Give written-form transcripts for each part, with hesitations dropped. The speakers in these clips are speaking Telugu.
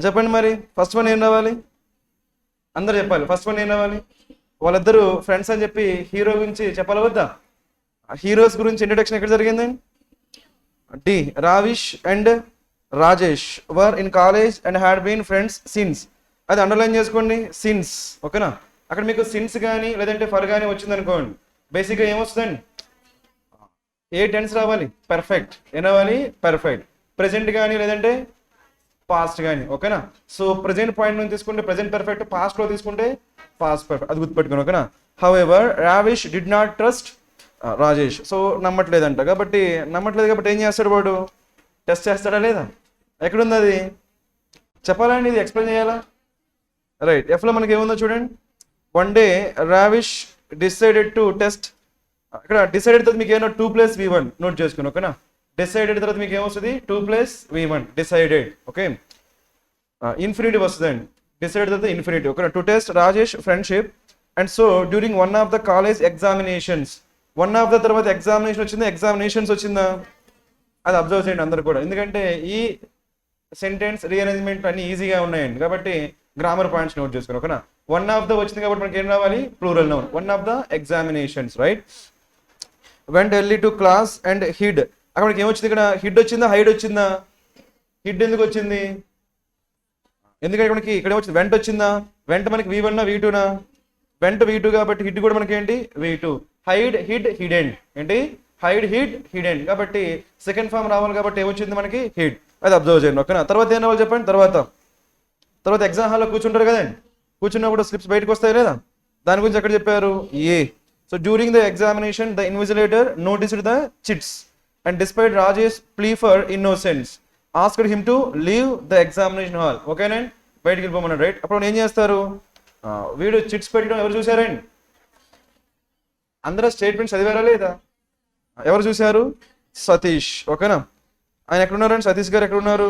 చెప్పండి మరి ఫస్ట్ వన్ ఏం రావాలి? అందరు చెప్పాలి. ఫస్ట్ వన్ ఏం రావాలి? వాళ్ళిద్దరు ఫ్రెండ్స్ అని చెప్పి హీరో గురించి చెప్పాలి వద్దా? హీరోస్ గురించి ఇంట్రడక్షన్ ఎక్కడ జరిగింది? D. Ravish and Rajesh were in college and had been friends since. అది అండర్లైన్ చేసుకోండి, సిన్స్. ఓకేనా? అక్కడ మీకు సిన్స్ కానీ లేదంటే ఫర్ కానీ వచ్చింది అనుకోండి, బేసిక్గా ఏమొస్తుందండి? ఏ టెన్స్ రావాలి? పర్ఫెక్ట్. ఏం రావాలి? పర్ఫెక్ట్. ప్రెజెంట్ కానీ లేదంటే పాస్ట్ కానీ. ఓకేనా? సో ప్రెజెంట్ పాయింట్ నుంచి తీసుకుంటే ప్రెజెంట్ పర్ఫెక్ట్, పాస్ట్లో తీసుకుంటే పాస్ట్ పర్ఫెక్ట్. అది గుర్తుపెట్టుకోండి. ఓకేనా? However Ravish did not trust Rajesh. So నమ్మట్లేదంట కాబట్టి ఏం చేస్తాడు వాడు? టెస్ట్ చేస్తాడా లేదా? ఎక్కడుంది అది? చెప్పాలండి, ఇది ఎక్స్ప్లెయిన్ చేయాలా? రైట్. ఎఫ్లో మనకి ఏముందో చూడండి. One day Ravish decided to test. ఇక్కడ డిసైడెడ్ తర్వాత మీకు ఏమో 2+V1 నోట్ చేసుకుని. ఓకేనా? డిసైడెడ్ తర్వాత మీకు ఏమొస్తుంది? 2+V1 decided. ఓకే, ఇన్ఫినిటివ్ వస్తుందండి. డిసైడెడ్ తర్వాత ఇన్ఫినిటివ్. ఓకేనా? To test Rajesh friendship and so during one of the college examinations. One of the తర్వాత ఎగ్జామినేషన్ వచ్చిందా, ఎగ్జామినేషన్స్ వచ్చిందా? అది అబ్జర్వ్ చేయండి అందరు కూడా, ఎందుకంటే ఈ సెంటెన్స్ రీఅరేంజ్మెంట్ అన్ని ఈజీగా ఉన్నాయండి కాబట్టి గ్రామర్ పాయింట్స్ నోట్ చేసుకుని. ఓకేనా? వన్ ఆఫ్ ద వచ్చింది కాబట్టి మనకి ఏం రావాలి? Plural noun. One of the examinations. Right. Went early to class and hid. అక్కడ మనకి ఏమొచ్చింది? ఇక్కడ హిడ్ వచ్చిందా, హైడ్ వచ్చిందా? హిడ్ ఎందుకు వచ్చింది? ఎందుకంటే మనకి ఇక్కడ వచ్చింది వెంట వచ్చిందా? వెంట మనకి V1 V2 వెంట V2 కాబట్టి హిడ్ కూడా మనకి ఏంటి? V2. Hide hid hidden. ఏంటి? హైడ్ హిడ్ హిడెన్ కాబట్టి సెకండ్ ఫామ్ రావాలి కాబట్టి ఏమొచ్చింది మనకి? హిడ్. అది అబ్జర్వ్ చేయండి. ఓకేనా? తర్వాత ఏం రావాలి చెప్పండి? తర్వాత ఎగ్జామ్ హాల్లో కూర్చుంటారు కదండి, కూర్చున్నప్పుడు స్లిప్స్ బయటకు వస్తాయి లేదా? దాని గురించి ఎక్కడ చెప్పారు? A. So during the examination the invigilator noticed the chits and despite Rajesh plea for innocence asked him to leave the examination hall. ఓకేనండి? బయటికి వెళ్ళిపోమన్నాడు. రైట్. అప్పుడు ఏం చేస్తారు? వీడు చిట్స్ పెట్టడం ఎవరు చూసారండి? అందరూ స్టేట్మెంట్ చదివారా లేదా? ఎవరు చూశారు? సతీష్. ఓకేనా? ఆయన ఎక్కడున్నారండి? సతీష్ గారు ఎక్కడున్నారు?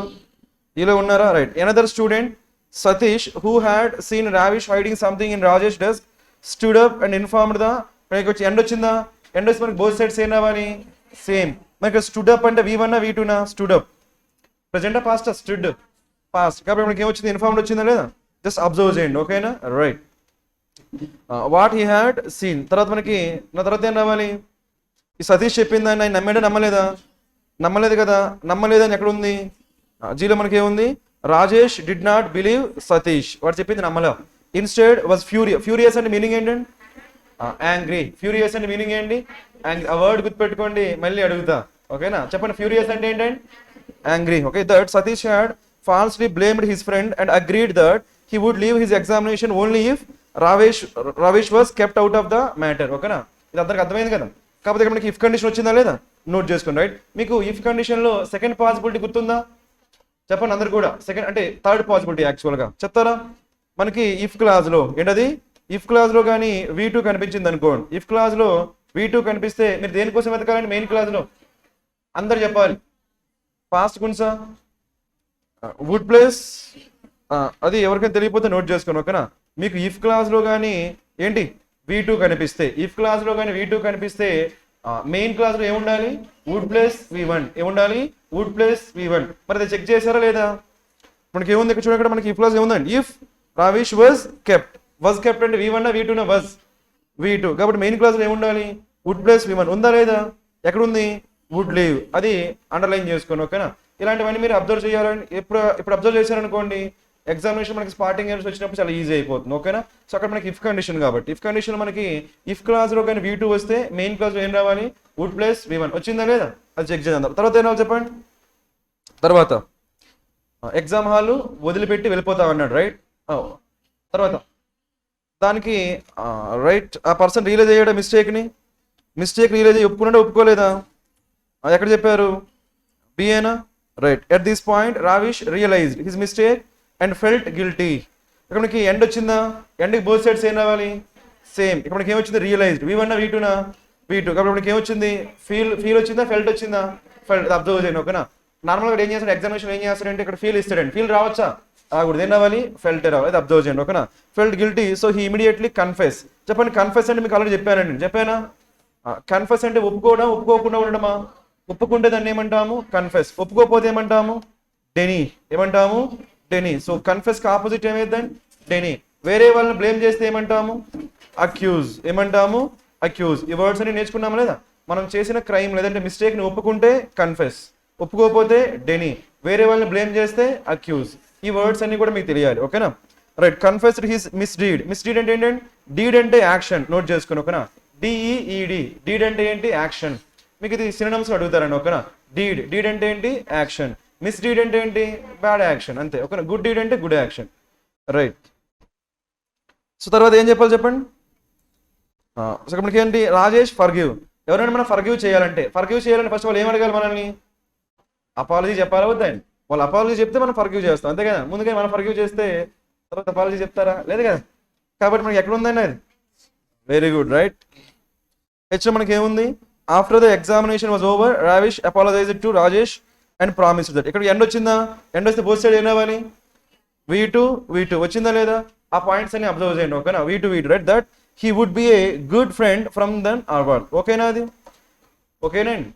ఈలో ఉన్నారా? Right. Another student Satish who had seen Ravish hiding something in Rajesh desk stood up and informed the. మనకి వచ్చి ఎండ్ వచ్చిందా? ఎండ్ వచ్చి మనకి బోత్ సైడ్స్ ఏం రావాలి? సేమ్. మనకి స్టూడ్ అప్ అంటే V1 V2 స్టూడ్ అప్. ప్రజెంటా పాస్టా? స్టూడ్ పాస్ట్ కాబట్టి మనకి ఏమొచ్చింది? ఇన్ఫార్మ్డ్ వచ్చిందా లేదా? జస్ట్ అబ్జర్వ్ చేయండి. ఓకేనా? Right. What he had seen. తర్వాత మనకి తర్వాత ఏం రావాలి? ఈ సతీష్ చెప్పిందని ఆయన నమ్మాడా నమ్మలేదా? నమ్మలేదు కదా. నమ్మలేదని ఎక్కడ ఉంది? జీలో మనకి ఏముంది? Rajesh did not believe Satish. వాడు చెప్పింది నమ్మలే. Instead was furious. ఫ్యూరియస్ అంటే మీనింగ్ ఏంటండి? యాంగ్రీ. ఫ్యూరియస్ అంటే మీనింగ్ ఏంటి? ఆ వర్డ్ గుర్తుపెట్టుకోండి, మళ్ళీ అడుగుతా. ఓకేనా? చెప్పండి, ఫ్యూరియస్ అంటే ఏంటండి? Angry. Okay. That Satish had falsely blamed his friend and agreed that he would leave his examination only if Ravesh was kept out of the matter. ఓకేనా? ఇది అందరికి అర్థమైంది కదా. కాకపోతే ఇక్కడ మనకి ఇఫ్ కండిషన్ వచ్చిందా లేదా నోట్ చేసుకోండి. రైట్. మీకు ఇఫ్ కండిషన్లో సెకండ్ పాసిబిలిటీ గుర్తుందా? చెప్పండి అందరు కూడా. సెకండ్ అంటే థర్డ్ పాసిబిలిటీ యాక్చువల్గా చెప్తారా? మనకి ఇఫ్ క్లాజ్లో ఏంటది? ఇఫ్ క్లాజ్లో కానీ V2 కనిపించింది అనుకోండి. ఇఫ్ క్లాజ్లో V2 కనిపిస్తే మీరు దేనికోసం వెతకాలండి? మెయిన్ క్లాజ్లో అందరు చెప్పాలి. పాస్ట్ గున్సా వుడ్ ప్లేస్ అది ఎవరికైనా తెలియకపోతే నోట్ చేసుకోండి. ఓకేనా? మీకు ఇఫ్ క్లాజ్లో కానీ ఏంటి V2 కనిపిస్తే, ఇఫ్ క్లాజ్లో కానీ V2 కనిపిస్తే మెయిన్ క్లాజ్లో ఏముండాలి? Would plus V1. ఏముండాలి? Would plus V1. మరి అది చెక్ చేశారా లేదా? మనకి ఏముంది ఇక్కడ చూడండి. మనకి ఇఫ్ క్లాజ్ ఏముందండి? If Ravish was kept. Was kept అంటే V1 V2 వాజ్ V2 కాబట్టి మెయిన్ క్లాజ్లో ఏముండాలి? Would plus V1. ఉందా లేదా? ఎక్కడుంది? Would leave. అది అండర్లైన్ చేసుకోండి. ఓకేనా? ఇలాంటివన్నీ మీరు అబ్జర్వ్ చేయాలని ఇప్పుడు అబ్జర్వ్ చేశారనుకోండి, ఎగ్జామినేషన్ మనకి స్పాటింగ్ ఎర్రర్స్ వచ్చినప్పుడు చాలా ఈజీ అయిపోతుంది. ఓకేనా? సో అక్కడ మనకి ఇఫ్ కండిషన్ కాబట్టి ఇఫ్ కండిషన్ మనకి ఇఫ్ క్లాజ్లో కానీ V2 వస్తే మెయిన్ క్లాజ్లో ఏం రావాలి? Would plus V1. వచ్చిందా లేదా? అది చెక్ చేద్దాం. తర్వాత ఏం రావాలి చెప్పండి? తర్వాత ఎగ్జామ్ హాల్ వదిలిపెట్టి వెళ్ళిపోతావు అన్నాడు. రైట్. తర్వాత దానికి రైట్ ఆ పర్సన్ రియలైజ్ అయ్యాడా మిస్టేక్ రియలైజ్ అయ్యి ఒప్పుకున్నాడా ఒప్పుకోలేదా? అది ఎక్కడ చెప్పారు? బిఏనా? Right. At this point Ravish realised his mistake and felt guilty. ఇక్కడ మనకి ఎండ్ వచ్చిందా? ఎండ్కి బోత్ సైడ్స్ ఏం రావాలి? సేమ్. ఇక్కడ మనకి ఏమొచ్చింది? రియలైజ్డ్. V1 V2 కాబట్టి మనకి ఏమొచ్చింది? ఫీల్ వచ్చిందా? ఫెల్ట్ వచ్చిందా? ఫెల్ట్. అబ్జర్వ్ చేయండి. ఓకేనా? నార్మల్గా ఏం చేస్తాడు? ఎగ్జామినేషన్ ఏం చేస్తాడంటే ఇక్కడ ఫీల్ ఇస్తాడండి. ఫీల్ రావచ్చా? రాకూడదు. ఏం రావాలి? ఫెల్ట్ రావాలి. అది అబ్జర్వ్ చేయండి. ఓకేనా? Felt guilty so he immediately confess. చెప్పండి, కన్ఫెస్ అంటే మీకు ఆల్రెడీ చెప్పానా? కన్ఫెస్ అంటే ఒప్పుకోవడం, ఒప్పుకోకుండా ఉండడమా? ఒప్పుకుంటే దాన్ని ఏమంటాము? కన్ఫెస్. ఒప్పుకోకపోతే ఏమంటాము? డెనీ. ఏమంటాము? డెనీ. సో కన్ఫెస్ కి ఆపోజిట్ ఏమైందండి? డెనీ. వేరే వాళ్ళని బ్లేమ్ చేస్తే ఏమంటాము? అక్యూజ్. ఏమంటాము? అక్యూజ్. ఈ వర్డ్స్ అన్ని నేర్చుకున్నాము లేదా? మనం చేసిన క్రైమ్ లేదంటే మిస్టేక్ ని ఒప్పుకుంటే కన్ఫెస్, ఒప్పుకోకపోతే డెనీ, వేరే వాళ్ళని బ్లేమ్ చేస్తే అక్యూజ్. ఈ వర్డ్స్ అన్ని కూడా మీకు తెలియాలి. ఓకేనా? Right. Confessed his misdeed. Misdeed అంటే ఏంటంటే డీడ్ అంటే యాక్షన్. నోట్ చేసుకుని. ఓకేనా? డిఈఈడి. డీడ్ అంటే ఏంటి? యాక్షన్. మీకు ఇది సినోనిమ్స్ అడుగుతారండి. ఓకేనా? డీడ్. డీడ్ అంటే ఏంటి? యాక్షన్. మిస్డీడ్ అంటే ఏంటి? Bad action. అంతే. ఓకేనా? గుడ్ డీడ్ అంటే గుడ్ యాక్షన్. రైట్. సో తర్వాత ఏం చెప్పాలి చెప్పండి? సో మనకి ఏంటి? రాజేష్ ఫర్గివ్. ఎవరైనా మనం ఫర్గివ్ చేయాలంటే ఫస్ట్ వాళ్ళు ఏం అడగాలి మనల్ని? అపాలజీ చెప్పాలా వద్దా? వాళ్ళు అపాలజీ చెప్తే మనం ఫర్గివ్ చేస్తాం, అంతే కదా? ముందుగా మనం ఫర్గివ్ చేస్తే తర్వాత అపాలజీ చెప్తారా? లేదు కదా. కాబట్టి మనకి ఎక్కడ ఉందండి అది? Very good. రైట్. హెచ్ మనకి ఏముంది? After the examination was over Ravish apologised to Rajesh and promised that. ఇక్కడ ఎండ్ వచ్చిందా? ఎండ్ వస్తే బోత్ సైడ్ ఏం రావాలి? V2 వచ్చిందా లేదా? ఆ పాయింట్స్ అన్ని అబ్జర్వ్ చేయండి. ఓకేనా? V2 right. That he would be a good friend from then onward. ఓకేనా? అది ఓకేనండి.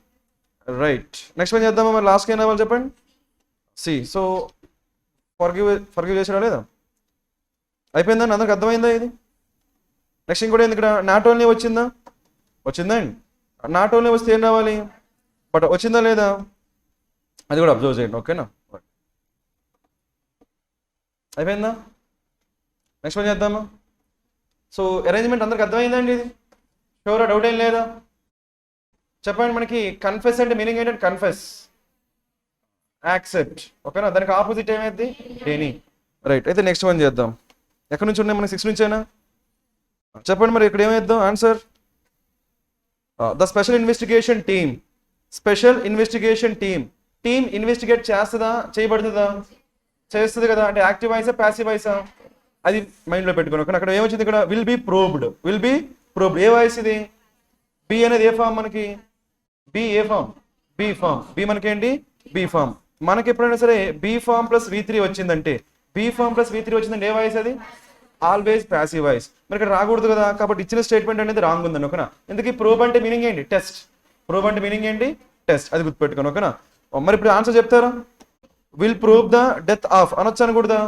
రైట్. నెక్స్ట్ ఏం చేద్దామా మరి? లాస్ట్కి ఏం రావాలి చెప్పండి? సో ఫర్గివ్ చేసాడా లేదా? అయిపోయిందండి. అందరికి అర్థమైందా ఇది? నెక్స్ట్ ఇంకోటి ఏంది? ఇక్కడ నాట్ ఓన్లీ వచ్చిందండి. నాట్ ఓన్లీ వస్తే ఏం రావాలి? బట్ వచ్చిందా లేదా? అది కూడా అబ్జర్వ్ చేయండి. ఓకేనా? అయిపోయిందా? నెక్స్ట్ ఏం చేద్దామా? సో అరేంజ్మెంట్ అందరికి అర్థమైందండి ఇది? షూరా? డౌట్ ఏం లేదా? చెప్పండి. మనకి కన్ఫెస్ అంటే మీనింగ్ ఏంటంటే కన్ఫెస్, యాక్సెప్ట్. ఓకేనా? దానికి ఆపోజిట్ ఏమైంది? డెనీ. రైట్. అయితే నెక్స్ట్ వన్ చేద్దాం. ఎక్కడి నుంచి ఉన్నాయి మనకి? 6 నుంచేనా? చెప్పండి మరి ఇక్కడ ఏమైద్దాం answer? The special investigation team. Team investigate చేస్తుందా? చేయబడుతుందా? చేస్తుంది కదా. అంటే యాక్టివ్ వాయిసా ప్యాసివ్ వాయిసా? అది మైండ్లో పెట్టుకోండి. అక్కడ ఏమొచ్చింది? ఇక్కడ విల్ బి ప్రోబ్డ్. ఏ వాయిస్ ఇది? బి అనేది ఏ ఫామ్ మనకి? బి ఏ ఫామ్? Be form. బి మనకి ఏంటి? Be form. మనకి ఎప్పుడైనా సరే బి ఫామ్ ప్లస్ V3 వచ్చిందంటే ఏ వాయిస్ అది? Always passive voice. మరి ఇక్కడ రాకూడదు కదా. కాబట్టి ఇచ్చిన స్టేట్మెంట్ అనేది రాంగ్ ఉందండి. ఓకేనా? ఎందుకు? ప్రోబ్ అంటే మీనింగ్ ఏంటి? టెస్ట్. టెస్ట్. అది గుర్తుపెట్టుకోండి. ఓకేనా? మరి ఇప్పుడు ఆన్సర్ చెప్తారా? Will probe the death of అనొచ్చు అనకూడదా?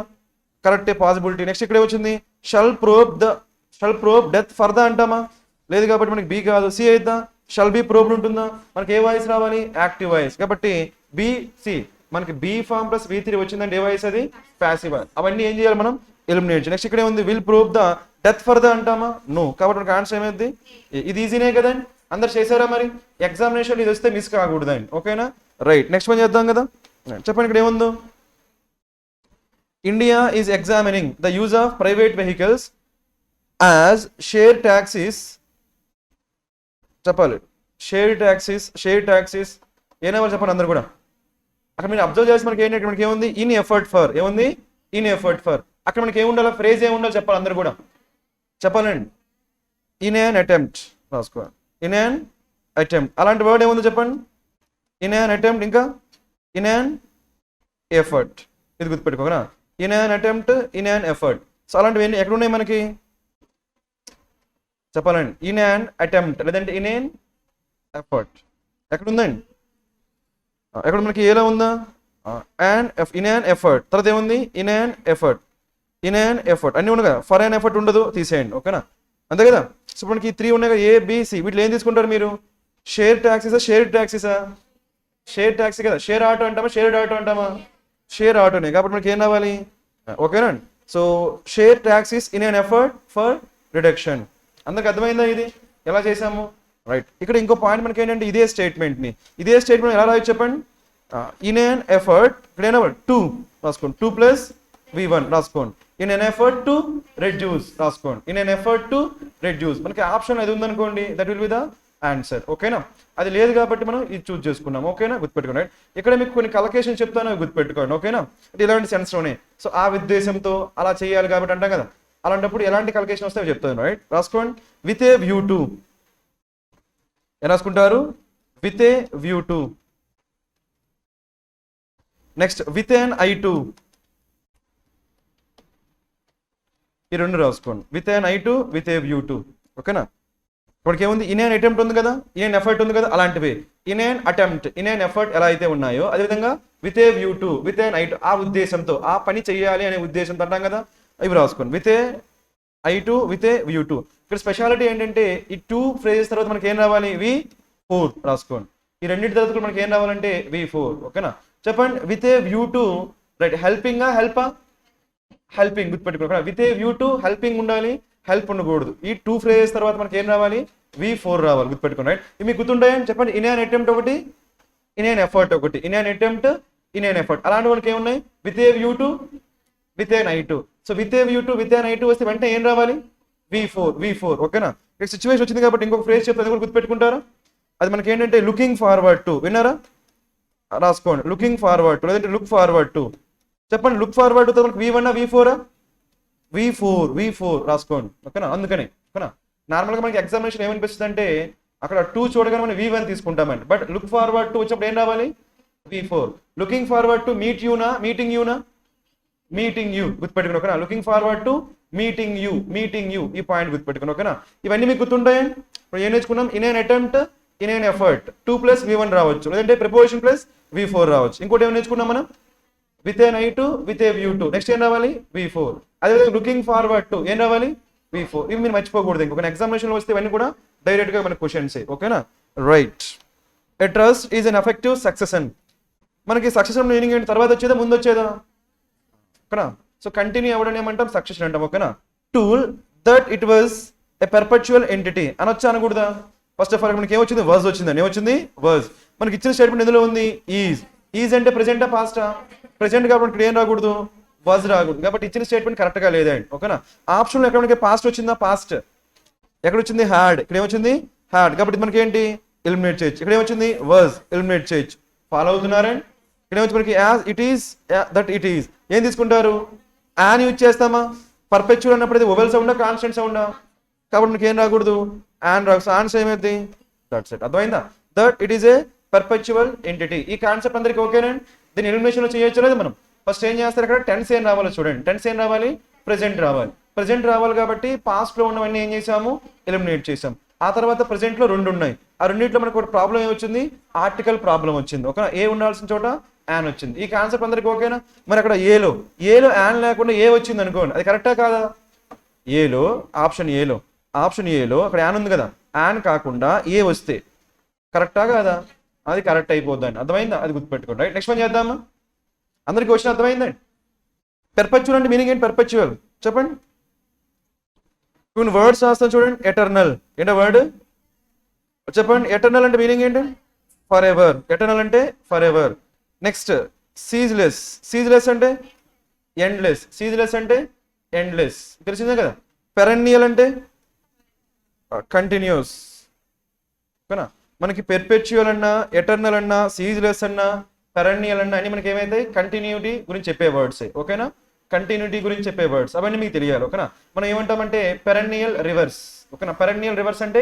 కరెక్టే, పాసిబిలిటీ. నెక్స్ట్ ఇక్కడ వచ్చింది shall probe death for the అంటామా? లేదు. కాబట్టి మనకి బి కాదు, సి అయిద్దా? షల్ బి ప్రోబ్డ్ ఉంటుందా? మనకి ఏ వాయిస్ రావాలి? Active voice. కాబట్టి బి, సి. మనకి బి ఫామ్ ప్లస్ V3 వచ్చిందంటే ఏ వాయిస్ అది? Passive voice. అవన్నీ ఏం చేయాలి మనం? ఎలిమినేట్. నెక్స్ట్ ఇక్కడ ఉంది will probe the death for the అంటామా? నో. కాబట్టి మనకి ఆన్సర్ ఏమైంది? ఇది ఈజీనే కదండి. అందరు చేశారా? మరి ఎగ్జామినేషన్ ఇది వస్తే మిస్ కాకూడదండి. ఓకేనా? రైట్. నెక్స్ట్ పని చేద్దాం కదా. చెప్పండి ఇక్కడ ఏముందో? India is examining the use of private vehicles as share taxis. చెప్పాలి. షేర్ ట్యాక్సీస్ ఏనేవాళ్ళు చెప్పండి అందరు కూడా. అక్కడ మీరు అబ్జర్వ్ చేసి మనకి ఏంటంటే మనకి ఏముంది? In effort for. అక్కడ మనకి ఏముండాలి? ఫ్రేజ్ ఏముండాలి చెప్పాలి అందరు కూడా. చెప్పాలండి. ఇన్ యాన్ అటెంప్ట్ రాసుకోవాలి. In an attempt. అలాంటి వర్డ్ ఏముందో చెప్పండి? In an attempt. ఇంకా ఇన్ యాన్ ఎఫర్ట్. ఇది గుర్తుపెట్టుకోగలరా? In an attempt, in an effort. So అలాంటివి ఎక్కడ ఉన్నాయి మనకి? చెప్పాలండి. ఇన్ యాన్ అటెంప్ట్ లేదంటే ఇన్ యాన్ ఎఫర్ట్ ఎక్కడ ఉందండి? ఎక్కడ మనకి ఏలా ఉందా? In an effort. తర్వాత ఏముంది? ఇన్ యాన్ ఎఫర్ట్ అన్నీ ఉన్నాయి కదా. ఫర్ యాన్ ఎఫర్ట్ ఉండదు, తీసేయండి. ఓకేనా? అంతే కదా. సో మనకి 3 ఉన్నాయి కదా, ABC. వీటిలో ఏం తీసుకుంటారు మీరు? షేర్ ట్యాక్సీసా? షేర్ ట్యాక్సీ కదా. షేర్ ఆటో అంటామా? షేర్ ఆటోనే. కాబట్టి మనకి ఏం రావాలి? ఓకేనా? So share taxis in an effort for reduction. అందరికి అర్థమైందా ఇది ఎలా చేసాము? రైట్. ఇక్కడ ఇంకో పాయింట్ మనకి ఏంటంటే ఇదే స్టేట్మెంట్ ఎలా రాయొచ్చు చెప్పండి? ఇన్ యాన్ ఎఫర్ట్ ఇక్కడ ఏనా 2 రాసుకోండి. 2 ప్లస్ V1 రాసుకోండి. In an effort to reduce రాసుకోండి. మనకి ఆప్షన్ అది ఉందనుకోండి, that will be the answer. ఓకేనా? అది లేదు కాబట్టి మనం ఇది చూస్ చేసుకున్నాం. ఓకేనా? గుర్తుపెట్టుకోండి. ఇక్కడ మీకు కొన్ని కలకేషన్ చెప్తాను, అవి గుర్తుపెట్టుకోండి. ఓకేనా? అంటే ఇలాంటి సెన్స్లోనే. సో ఆ ఉద్దేశంతో అలా చేయాలి కాబట్టి అంటాం కదా. అలాంటప్పుడు ఎలాంటి కలకేషన్ వస్తాయో చెప్తాను. రైట్. రాసుకోండి. With a view to. ఏం రాసుకుంటారు? With a view to. Next with an I2. ఈ రెండు రాసుకోండి. With an I2, with a view to. ఓకేనా? ఇప్పటికి ఏముంది? ఇన్ యాన్ అటెంప్ట్ ఉంది కదా, ఇన్ యాన్ ఎఫర్ట్ ఉంది కదా. అలాంటివి in an attempt, in an effort ఎలా అయితే ఉన్నాయో అదేవిధంగా with a view to, with a night, ఆ ఉద్దేశంతో, ఆ పని చేయాలి అనే ఉద్దేశంతో అంటాం కదా, ఇవి రాసుకోండి. With A I to, with a view to. ఇక్కడ స్పెషాలిటీ ఏంటంటే ఈ టూ ఫ్రేజెస్ తర్వాత మనకి ఏం రావాలి, V4 రాసుకోండి. ఈ రెండింటి తర్వాత కూడా మనకి ఏం రావాలంటే V4. ఓకేనా, చెప్పండి. With a view to, right, helping హెల్పా, హెల్పింగ్ గుర్తుపెట్టుకోండి. With a view to helping ఉండాలి, హెల్ప్ ఉండకూడదు. ఈ టూ ఫ్రేజెస్ తర్వాత మనకి ఏం రావాలి, V4 రావాలి, గుర్తుపెట్టుకోండి. రైట్, ఇవి మీకు గుర్తుంటాయని చెప్పండి. ఇన్ యాన్ అటెంప్ట్ ఒకటి, ఇన్ యాన్ ఎఫర్ట్ ఒకటి, in an attempt, in an effort. అలాంటి మనకి ఏమున్నాయి, with a view to, with a night. So with a view to, with a night వస్తే వెంటనే ఏం రావాలి, V4. ఓకేనా, ఇక్కడ సిచ్యువేషన్ వచ్చింది కాబట్టి ఇంకొక ఫ్రేజ్ చెప్తే అది కూడా గుర్తుపెట్టుకుంటారా. అది మనకి ఏంటంటే లుకింగ్ ఫార్వర్డ్ టు, విన్నారా, రాసుకోండి. లుకింగ్ ఫార్వర్డ్ టు, లేదంటే లుక్ ఫార్వర్డ్ టు. చెప్పండి, లుక్ ఫార్వర్డ్ టు మనకి V1 V4, V4 రాసుకోండి. ఓకేనా, అందుకని ఓకేనా, నార్మల్గా మనకి ఎగ్జామినేషన్ ఏమనిపిస్తుంది అంటే అక్కడ 2 చూడగానే మనం V1 తీసుకుంటామండి. బట్ లుక్ ఫార్వర్డ్ టు వచ్చినప్పుడు ఏం రావాలి, V4. Looking forward to meet యూనా, మీటింగ్ యూనా, మీటింగ్ యూ, గుర్తుపెట్టుకుని. ఓకేనా, looking forward to meeting you, ఈ పాయింట్ గుర్తుపెట్టుకుని. ఓకేనా, ఇవన్నీ మీకు గుర్తుంటాయండి. ఇప్పుడు ఏం నేర్చుకున్నాం, in an attempt, in an effort, 2 + V1 రావచ్చు, లేదంటే ప్రిపోజిషన్ ప్లస్ V4 రావచ్చు. ఇంకోటి ఏం నేర్చుకున్నాం మనం, with a night, with a view to, next ఏం రావాలి, V4. అదేవిధంగా లుకింగ్ ఫార్వర్డ్ టు ఏం రావాలి, V4. ఇవి మీరు మర్చిపోకూడదు. ఇంకొక ఎగ్జామినేషన్ వస్తే ఇవన్నీ కూడా డైరెక్ట్ గా మన క్వశ్చన్స్. ఓకేనా, right. A trust is an effective succession. మనకి సక్సెషన్ మీనింగ్ ఏంటి, తర్వాత వచ్చేదా ముందు వచ్చేదా, ఓకేనా. సో కంటిన్యూ అవ్వడం ఏమంటాం, సక్సెషన్ అంటాం. ఓకేనా, told that it was a perpetual entity అనొచ్చా అనకూడదా. ఫస్ట్ ఆఫ్ ఆల్ మనకి ఏమొచ్చింది, వర్జ్ వచ్చిందండి. ఏమొచ్చింది, వర్జ్. మనకి ఇచ్చిన స్టేట్మెంట్ ఎందులో ఉంది, ఈజ్ అంటే ప్రెజెంటా పాస్టా, ప్రెజెంట్ కాబట్టి ఇక్కడ ఏం రాకూడదు, వాజ్ రాకూడదు. కాబట్టి ఇచ్చిన స్టేట్మెంట్ కరెక్ట్ గా లేదండి. ఓకేనా, ఆప్షన్ ఎక్కడ మనకి పాస్ట్ వచ్చిందా, పాస్ట్ ఎక్కడ వచ్చింది, హ్యాడ్, ఇక్కడ ఏమొచ్చింది, హ్యాడ్. కాబట్టి మనకి ఏంటి, ఎలిమినేట్ చేయొచ్చు. ఇక్కడ ఏమొచ్చింది, వాజ్, ఎలిమినేట్ చేయొచ్చు. ఫాలో అవుతున్నారండి. ఇక్కడ ఏమొచ్చి మనకి as it is, that it is, ఏం తీసుకుంటారు, యాన్ యూజ్ చేస్తామా. పర్పెచువల్ అన్నప్పుడు ఇది వొవెల్ సౌండా, కాన్స్టెంట్ సౌండా, కాబట్టి మనకి ఏం రాకూడదు, యాన్ రాకు. సో ఆన్సర్ ఏమైంది, దట్స్ ఇట్. అర్థమైందా, that it is a perpetual entity. ఈ కాన్సెప్ట్ అందరికి ఓకేనండి. దీని ఎలిమినేషన్ లో చేయొచ్చు లేదు మనం. ఫస్ట్ ఏం చేస్తారు, అక్కడ టెన్స్ ఏం రావాలో చూడండి. టెన్స్ ఏం రావాలి, ప్రెజెంట్ రావాలి. ప్రెజెంట్ రావాలి కాబట్టి పాస్ట్ లో ఉన్నవన్నీ ఏం చేసాము, ఎలిమినేట్ చేసాం. ఆ తర్వాత ప్రెజెంట్ లో 2 ఉన్నాయి. ఆ రెండింటిలో మనకు ఒక ప్రాబ్లం ఏమొచ్చింది, ఆర్టికల్ ప్రాబ్లం వచ్చింది. ఓకేనా, ఏ ఉండాల్సిన చోట యాన్ వచ్చింది. ఈ కాన్సెప్ట్ అందరికి ఓకేనా. మరి అక్కడ ఏలో యాన్ లేకుండా ఏ వచ్చింది అనుకోండి, అది కరెక్టా కాదా. ఏలో ఆప్షన్ ఏలో అక్కడ యాన్ ఉంది కదా, యాన్ కాకుండా ఏ వస్తే కరెక్టా కాదా, అది కరెక్ట్ అయిపోద్దండి. అర్థమైందా, అది గుర్తుపెట్టుకోండి. రైట్, నెక్స్ట్ పని చేద్దామా. అందరికి క్వశ్చన్ అర్థమైందండి. పెర్పెచువల్ అంటే మీనింగ్ ఏంటి, పెర్పెచువల్ చెప్పండి. కొన్ని వర్డ్స్ రాస్తాను చూడండి. ఎటర్నల్ ఏంటో వర్డ్ చెప్పండి. ఎటర్నల్ అంటే మీనింగ్ ఏంటి, ఫర్ ఎవర్. ఎటర్నల్ అంటే ఫర్ ఎవర్. నెక్స్ట్ సీజ్లెస్ అంటే ఎండ్లెస్. సీజ్లెస్ అంటే ఎండ్లెస్, తెలిసిందే కదా. పెరన్నియల్ అంటే కంటిన్యూస్. ఓకేనా, మనకి పెర్పెచువల్ అన్నా, ఎటర్నల్ అన్నా, సీజ్లెస్ అన్నా, పెరన్నియల్ అన్నా అన్ని మనకి ఏమైతే కంటిన్యూటీ గురించి చెప్పే వర్డ్స్. ఓకేనా, కంటిన్యూటీ గురించి చెప్పే వర్డ్స్ అవన్నీ మీకు తెలియాలి. ఓకేనా, మనం ఏమంటామంటే పెరన్నియల్ రివర్స్. ఓకేనా, పెరన్నియల్ రివర్స్ అంటే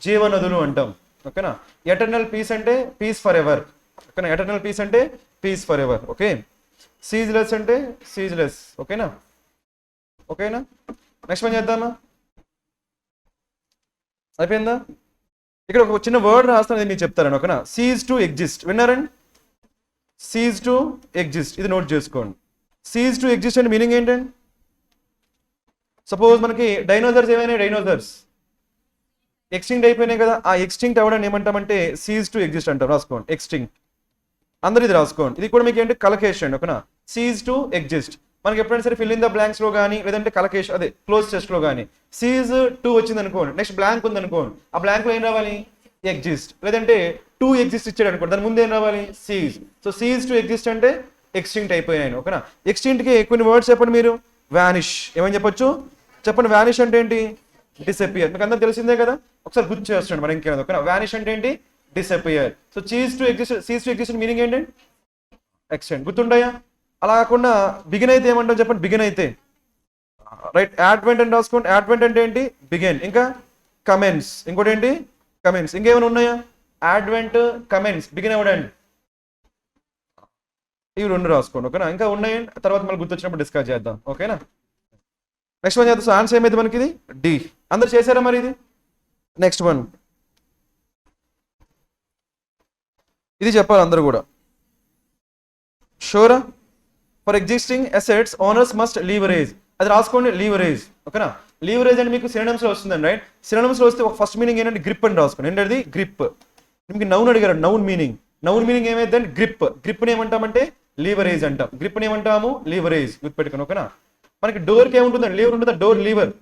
జీవనదులు అంటాం. ఓకేనా, ఎటర్నల్ పీస్ అంటే పీస్ ఫర్ ఎవర్. ఓకేనా, ఎటర్నల్ పీస్ అంటే peace for ever. Okay, ceaseless అంటే సీజ్లెస్. ఓకేనా, నెక్స్ట్ పని చేద్దామా. అయిపోయిందా. ఇక్కడ ఒక చిన్న వర్డ్ రాస్తాను, మీకు చెప్తారండి. ఓకేనా, సీజ్ టు ఎగ్జిస్ట్. విన్నారండి, సీజ్ టు ఎగ్జిస్ట్, ఇది నోట్ చేసుకోండి. సీజ్ టు ఎగ్జిస్ట్ అంటే మీనింగ్ ఏంటండి. సపోజ్ మనకి డైనోసర్స్ ఏమైనాయి, డైనోసర్స్ ఎక్స్టింక్ట్ అయిపోయినాయి కదా. ఆ ఎక్స్టింక్ట్ అవ్వడానికి ఏమంటామంటే సీజ్ టు ఎగ్జిస్ట్ అంటాం. రాసుకోండి, ఎక్స్టింక్ట్. అందరు ఇది రాసుకోండి. ఇది కూడా మీకు ఏంటి, కలకేషన్. ఓకేనా, సీజ్ టు ఎగ్జిస్ట్. మనకి ఎప్పుడైనా సరే ఫిల్ ఇన్ ద బ్లాంక్స్ లో కానీ, లేదంటే కలకేషన్ అదే క్లోజ్ టెస్ట్ లో కానీ సీజ్ టు వచ్చింది అనుకోండి, నెక్స్ట్ బ్లాంక్ ఉంది అనుకోండి, ఆ బ్లాంక్ లో ఏం రావాలి, ఎగ్జిస్ట్. లేదంటే టు ఎగ్జిస్ట్ ఇచ్చాడు అనుకోండి, దాని ముందు ఏం రావాలి, seize. So seize to exist అంటే ఎక్స్టింక్ట్ అయిపోయాయి. ఓకేనా, ఎక్స్టింక్ట్ కి కొన్ని వర్డ్స్ చెప్పండి మీరు. వానిష్ ఏమని చెప్పొచ్చు చెప్పండి. వానిష్ అంటే ఏంటి, డిసపియర్. మీకు అందరూ తెలిసిందే కదా, ఒకసారి గుర్తు చేస్తుండే మరి ఇంకేదో. ఓకేనా, వానిష్ అంటే ఏంటి, disappear. So seize to exist meaning ఏంటి, ఎక్స్టెండ్. గుర్తుంటాయా. అలా కాకుండా బిగిన్ అయితే ఏమంటాం చెప్పండి, బిగిన్ అయితే. రైట్, యాడ్వెంట్ అని రాసుకోండి. యాడ్వెంట్ అంటే ఏంటి, బిగిన్. ఇంకా కమెన్స్, ఇంకోటి ఏంటి, కమెన్స్. ఇంకేమైనా ఉన్నాయా, యాడ్వెంట్, కమెన్స్, బిగిన్ అవ్వడండి. ఇవి 2 రాసుకోండి. ఓకేనా, ఇంకా ఉన్నాయండి, తర్వాత మళ్ళీ గుర్తొచ్చినప్పుడు డిస్కస్ చేద్దాం. ఓకేనా, నెక్స్ట్ వన్ చేద్దాం. సో ఆన్సర్ ఏమైంది మనకి, ఇది డి. అందరు చేశారా మరి ఇది. నెక్స్ట్ వన్ ఇది చెప్పాలి అందరూ కూడా. షూరా? For existing assets owners must leverage, అది రాసుకోండి లీవరేజ్. ఓకేనా? లీవరేజ్ అంటే మీకు సినోనిమ్స్ లో వస్తుందండి, రైట్? సినోనిమ్స్ లో వస్తే ఒక ఫస్ట్ మీనింగ్ ఏంటంటే గ్రిప్ అని రాసుకోండి. ఏంటది? గ్రిప్. మీకు నౌన్ అడిగారు, నౌన్ మీనింగ్. నౌన్ మీనింగ్ ఏమైందంటే గ్రిప్. గ్రిప్ని ఏమంటామంటే లీవరేజ్ అంటాం. గ్రిప్ని ఏమంటాము? లీవరేజ్. గుర్తుపెట్టుకోండి. ఓకేనా? మనకి డోర్కి ఏముంటుందండి? లీవర్ ఉంటుందా? డోర్ లీవర్.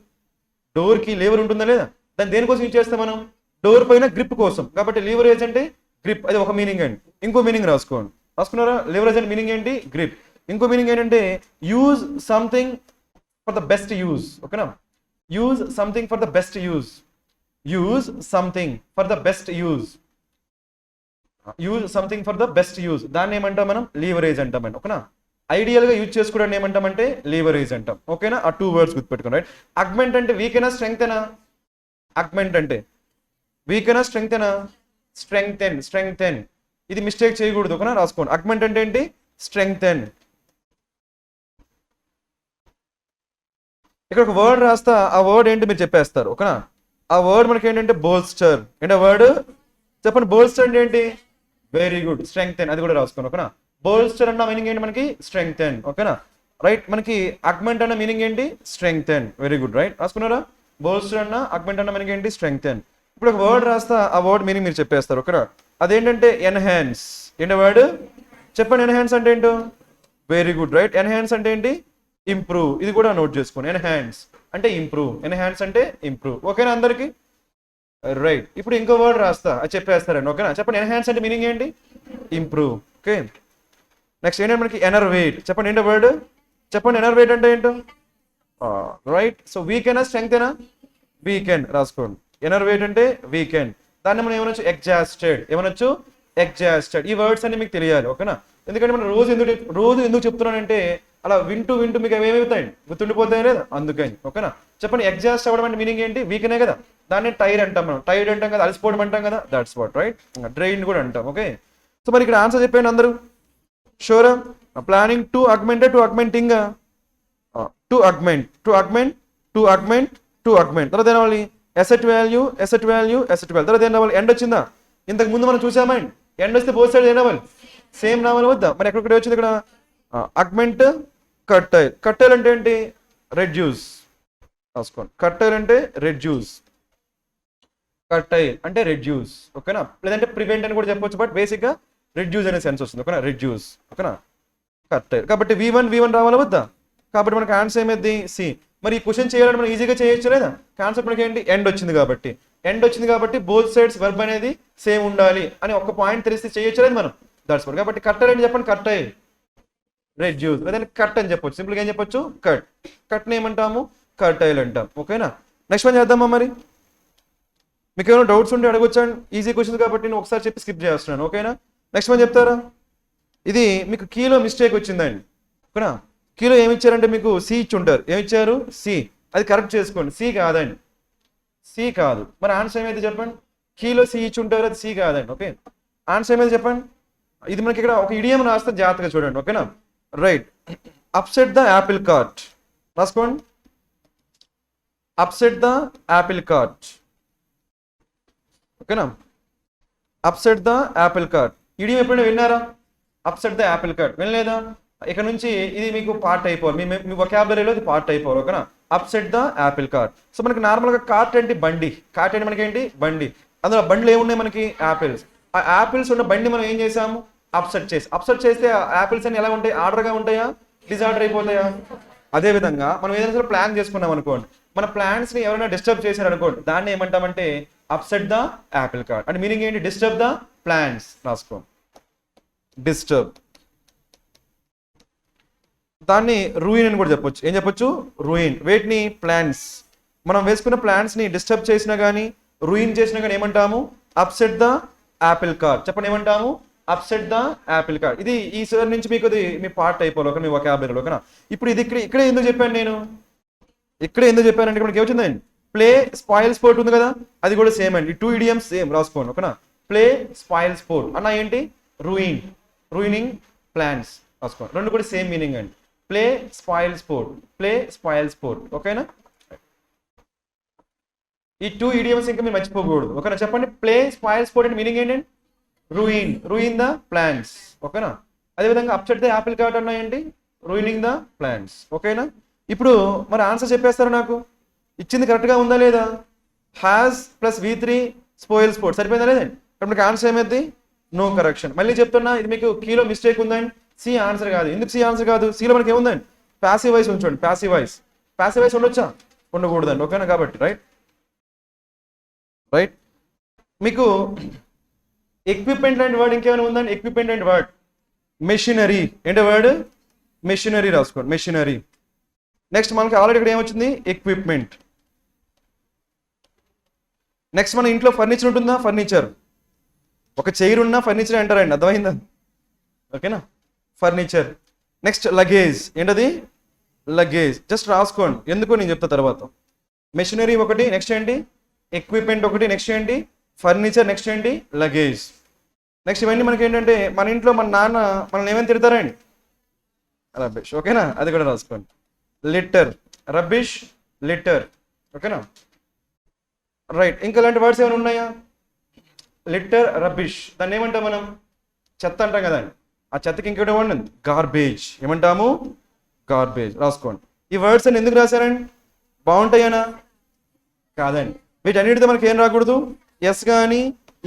డోర్కి లీవర్ ఉంటుందా లేదా? దాన్ని దేనికోసం యూజ్ చేస్తాం మనం? డోర్ పైన గ్రిప్ కోసం. కాబట్టి లీవరేజ్ అంటే గ్రిప్, అది ఒక మీనింగ్ అండి. ఇంకో మీనింగ్ రాసుకోండి. రాసుకున్నారా? లీవరేజ్ అంటే మీనింగ్ ఏంటి? గ్రిప్. ఇంకో మీనింగ్ ఏంటంటే use something for the best use. ఓకేనా? Use something for the best use. Use something for the best use. Use something for the best use, దాన్ని ఏమంటాం మనం? లీవరేజ్ అంటామండి. ఓకేనా? ఐడియల్ గా యూజ్ చేసుకోవడానికి ఏమంటామంటే లీవరేజ్ అంటాం. ఓకేనా? ఆ 2 వర్డ్స్ గుర్తుపెట్టుకోండి, రైట్? అగ్మెంట్ అంటే వీకెనా స్ట్రెంగ్తెనా? అగ్మెంట్ అంటే వీకెనా స్ట్రెంగ్తెనా? స్ట్రెంగ్తెన్. స్ట్రెంగ్తెన్, ఇది మిస్టేక్ చేయకూడదు. ఓకేనా? రాసుకోండి. అగ్మెంట్ అంటే ఏంటి? స్ట్రెంగ్తెన్. ఇక్కడ ఒక వర్డ్ రాస్తా, ఆ వర్డ్ ఏంటి మీరు చెప్పేస్తారు. ఓకేనా? ఆ వర్డ్ మనకి ఏంటంటే బోల్స్టర్. ఏంటి ఆ వర్డ్? చెప్పండి. బోల్స్టర్ అంటే ఏంటి? Very good, strengthen. అది కూడా రాసుకోండి. ఓకేనా? బోల్స్టర్ అన్న మీనింగ్ ఏంటి మనకి? స్ట్రెంగ్తెన్. ఓకేనా? రైట్. మనకి అగ్మెంట్ అన్న మీనింగ్ ఏంటి? స్ట్రెంగ్తెన్. Very good, right. రాసుకున్నారా? బోల్స్టర్ అన్న, అగ్మెంట్ అన్న మీనింగ్ ఏంటి? స్ట్రెంగ్తెన్. ఇప్పుడు ఒక వర్డ్ రాస్తా, ఆ వర్డ్ మీనింగ్ మీరు చెప్పేస్తారు. ఓకేనా? అదేంటంటే ఎన్హాన్స్. ఏంటి వర్డ్? చెప్పండి. ఎన్హాన్స్ అంటే ఏంటో? Very good, right. ఎన్హాన్స్ అంటే ఏంటి? ఇంప్రూవ్. ఇది కూడా నోట్ చేసుకోండి. ఎన్హాన్స్ అంటే ఇంప్రూవ్. ఎన్హాన్స్ అంటే ఇంప్రూవ్. ఓకేనా అందరికి? రైట్. ఇప్పుడు ఇంకో వర్డ్ రాస్తా, అది చెప్పేస్తారండి. ఓకేనా? చెప్పండి. ఎన్హాన్స్ అంటే మీనింగ్ ఏంటి? ఇంప్రూవ్. ఓకే. నెక్స్ట్ ఏంటంటే మనకి ఎనర్వేట్. చెప్పండి. ఏంటో వర్డ్? చెప్పండి. ఎనర్వేట్ అంటే ఏంటో? రైట్. సో వీకెనా స్ట్రెంగ్తేనా? వీకెండ్. రాసుకోండి. ఎనర్వేట్ అంటే వీకెండ్. దాన్ని మనం ఏమనొచ్చు? ఎగ్జాస్టెడ్. ఏమనొచ్చు? ఎగ్జాస్టెడ్. ఈ వర్డ్స్ అన్ని మీకు తెలియాలి. ఓకేనా? ఎందుకంటే మనం రోజు ఎందుకు చెప్తున్నానంటే అలా వింటూ వింటూ మీకు ఏమవుతాయి? గుర్తుండిపోతాయి లేదా? అందుకని. ఓకేనా? చెప్పండి. ఎగ్జాస్ట్ అవ్వడం అంటే మీనింగ్ ఏంటి? వీకెనే కదా. దాన్ని టైర్ అంటాం మనం. టైర్డ్ అంటాం కదా, అలసిపోవడం అంటాం కదా. That's what, right. డ్రైన్ కూడా అంటాం. ఓకే. సో మరి ఇక్కడ ఆన్సర్ చెప్పండి అందరూ. షూరా? Planning to augment, to augmenting, to augment, to augment, to augment, to augment. తర్వాత ఏం రావాలి? Asset value, asset value, asset value. తర్వాత ఏం రావాలి? ఎండ్ వచ్చిందా? ఇంతకు ముందు మనం చూసామండి. ఎండ్ వస్తే బోత్ సైడ్ ఏం రావాలి? సేమ్ రావాలి వద్దా? మరి ఎక్కడికి వచ్చింది ఇక్కడ? అగ్మెంట్, కట్టైల్. కట్టైల్ అంటే ఏంటి? రెడ్యూస్. రాసుకోండి. కట్టైల్ అంటే రెడ్యూస్. కట్టైల్ అంటే రెడ్యూస్. ఓకేనా? లేదంటే ప్రివెంట్ అని కూడా చెప్పొచ్చు, బట్ బేసిక్ గా రెడ్యూస్ అనే సెన్స్ వస్తుంది. ఓకేనా? రెడ్యూస్. ఓకేనా? కట్టైల్. కాబట్టి V1 రావాలి వద్దా? కాబట్టి మనకి ఆన్సర్ ఏమైంది? సి. మరి ఈ క్వశ్చన్ చేయాలంటే మనం ఈజీగా చేయొచ్చు లేదా? కాన్సెప్ట్ మనకి ఏంటి? ఎండ్ వచ్చింది కాబట్టి. ఎండ్ వచ్చింది కాబట్టి బోత్ సైడ్స్ వర్బ్ అనేది సేమ్ ఉండాలి అని ఒక పాయింట్ తెలిస్తే చేయొచ్చు లేదు మనం. That's what. కాబట్టి కట్టైల్ అని చెప్పండి. కట్టైల్ రెడ్యూస్. లేదంటే కట్ అని చెప్పొచ్చు. సింపుల్గా ఏం చెప్పొచ్చు? కట్. కట్ని ఏమంటాము? కట్టైల్ అంటాం. ఓకేనా? నెక్స్ట్ వన్ చేద్దామా? మరి మీకు ఏమైనా డౌట్స్ ఉంటే అడగొచ్చాను. ఈజీ క్వశ్చన్స్ కాబట్టి నేను ఒకసారి చెప్పి స్కిప్ చేస్తున్నాను. ఓకేనా? నెక్స్ట్ వన్ చెప్తారా? ఇది మీకు కీలో మిస్టేక్ వచ్చిందండి. ఓకేనా? కీలో ఏమి ఇచ్చారంటే మీకు సి ఇచ్చి ఉంటారు. ఏమి ఇచ్చారు? సి. అది కరెక్ట్ చేసుకోండి. సి కాదండి. సి కాదు. మరి ఆన్సర్ ఏమైతే చెప్పండి? కీలో సి ఇచ్చి ఉంటారు, అది సి కాదండి. ఓకే. ఆన్సర్ ఏమైతే చెప్పండి? ఇది మనకి ఇక్కడ ఒక ఇడియం రాస్తే జాగ్రత్తగా చూడండి. ఓకేనా? Right. Upset the apple cart. రాసుకోండి. Upset the apple cart. ఓకేనా? Upset the apple cart. Idiom ఎప్పుడైనా విన్నారా? అప్సెట్ ద యాపిల్ కార్ట్ వినలేదా? ఇక్కడ నుంచి ఇది మీకు పార్ట్ అయిపోవాలి. మీ వొకాబులరీలో ఇది పార్ట్ అయిపోవాలి. ఓకేనా? Upset the apple cart. So మనకి నార్మల్గా కార్ట్ ఏంటి? బండి. కార్ట్ ఏంటి మనకి? ఏంటి? బండి. అందులో బండ్లు ఏమున్నాయి మనకి? యాపిల్స్. ఆ యాపిల్స్ ఉన్న బండి మనం ఏం చేసాము? అప్సెట్ చేస్తే యాపిల్స్ అన్ని ఎలా ఉంటాయి? ఆర్డర్గా ఉంటాయా? డిజార్డర్ అయిపోతాయా? అదే విధంగా మనం ఏదైనా సరే ప్లాన్ చేసుకున్నాం అనుకోండి, మన ప్లాన్స్ ని ఎవరైనా డిస్టర్బ్ చేశారు అనుకోండి, దాన్ని ఏమంటామంటే అప్సెట్ ద యాపిల్ కార్ట్. అంటే మీనింగ్ ఏంటి? Disturb the plans. రాసుకో. డిస్టర్బ్. దాన్ని రూయిన్ అని కూడా చెప్పొచ్చు. ఏం చెప్పొచ్చు? రూయిన్. వేటిని? ప్లాన్స్. మనం వేసుకున్న ప్లాన్స్ ని డిస్టర్బ్ చేసినా కానీ, రూయిన్ చేసినా కానీ ఏమంటాము? Upset the apple cart. చెప్పండి ఏమంటాము? Upset the apple cart. ఇది ఈ సార్ నుంచి మీకు అది మీ పార్ట్ అయిపోవాలి. ఓకే, మీ వొకాబులరీలో. ఓకేనా? ఇప్పుడు ఇది ఇక్కడే ఎందుకు చెప్పాను నేను? ఇక్కడే ఎందుకు చెప్పానంటే మనకి ఏమొచ్చిందండి? ప్లే, స్పాయిల్ స్పోర్ట్ ఉంది కదా, అది కూడా సేమ్ అండి. 2 idioms సేమ్. రాసుకోండి. ఓకేనా? ప్లే, స్పాయిల్ స్పోర్ట్ అన్న ఏంటి? రూయిన్. Ruining plans. రాసుకోండి. రెండు కూడా సేమ్ మీనింగ్ అండి. Play, spoil sport. Play, spoil sport. ఓకేనా? ఈ 2 idioms ఇంకా మీరు మర్చిపోకూడదు. ఓకేనా? చెప్పండి. ప్లే, స్పాయిల్ స్పోర్ట్ అంటే మీనింగ్ ఏంటండి? రూయిన్. Ruin the plans. ఓకేనా? అదేవిధంగా అప్సెట్ ద యాపిల్ కార్ట్ అన్నాయండి రూయినింగ్ ద ప్లాంట్స్. ఓకేనా? ఇప్పుడు మరి ఆన్సర్ చెప్పేస్తారు నాకు, ఇచ్చింది కరెక్ట్గా ఉందా లేదా? హ్యాస్ ప్లస్ V3 స్పోయిల్ స్పోర్ట్ సరిపోయిందా లేదండి? ఇప్పుడు మీకు ఆన్సర్ ఏమైంది? No correction. మళ్ళీ చెప్తున్నా, ఇది మీకు కీలో మిస్టేక్ ఉందండి. సి ఆన్సర్ కాదు. ఎందుకు సి ఆన్సర్ కాదు? సిలో మనకి ఏముందండి? ప్యాసివ్ వాయిస్ ఉంచండి. ప్యాసివ్ వాయిస్ ఉండొచ్చా? ఉండకూడదండి. ఓకేనా? కాబట్టి రైట్. మీకు ఎక్విప్మెంట్ అండ్ వర్డ్ ఇంకేమైనా ఉందండి? Equipment and word machinery. ఏంటి వర్డ్? మెషినరీ రాసుకోండి. మెషినరీ. నెక్స్ట్ మనకి ఆల్రెడీ ఇక్కడ ఏమొచ్చింది? ఎక్విప్మెంట్. నెక్స్ట్ మన ఇంట్లో ఫర్నిచర్ ఉంటుందా? ఫర్నిచర్. ఒక చైర్ ఉన్నా ఫర్నిచర్ అంటారండి, అర్థమైందా? ఓకేనా? ఫర్నిచర్. Next luggage. ఏంటది? లగేజ్. జస్ట్ రాసుకోండి, ఎందుకో నేను చెప్తా తర్వాత. మెషినరీ ఒకటి, నెక్స్ట్ ఏంటి? ఎక్విప్మెంట్ ఒకటి, నెక్స్ట్ ఏంటి? ఫర్నిచర్, నెక్స్ట్ ఏంటి? లగేజ్. నెక్స్ట్ ఇవన్నీ మనకి ఏంటంటే మన ఇంట్లో మన నాన్న మనల్ని ఏమైనా తిడతారండి? రబ్బిష్. ఓకేనా? అది కూడా రాసుకోండి. Litter, rubbish, litter. ఓకేనా? రైట్. ఇంకా ఇలాంటి వర్డ్స్ ఏమైనా ఉన్నాయా? Litter, rubbish. దాన్ని ఏమంటాం మనం? చెత్త అంటాం కదండి. ఆ చెత్తకి ఇంకోటి ఏమండి? గార్బేజ్. ఏమంటాము? గార్బేజ్. రాసుకోండి. ఈ వర్డ్స్ అని ఎందుకు రాశారండి? బాగుంటాయనా? కాదండి. వీటన్నిటితో మనకి ఏం రాకూడదు? ఎస్ కానీ,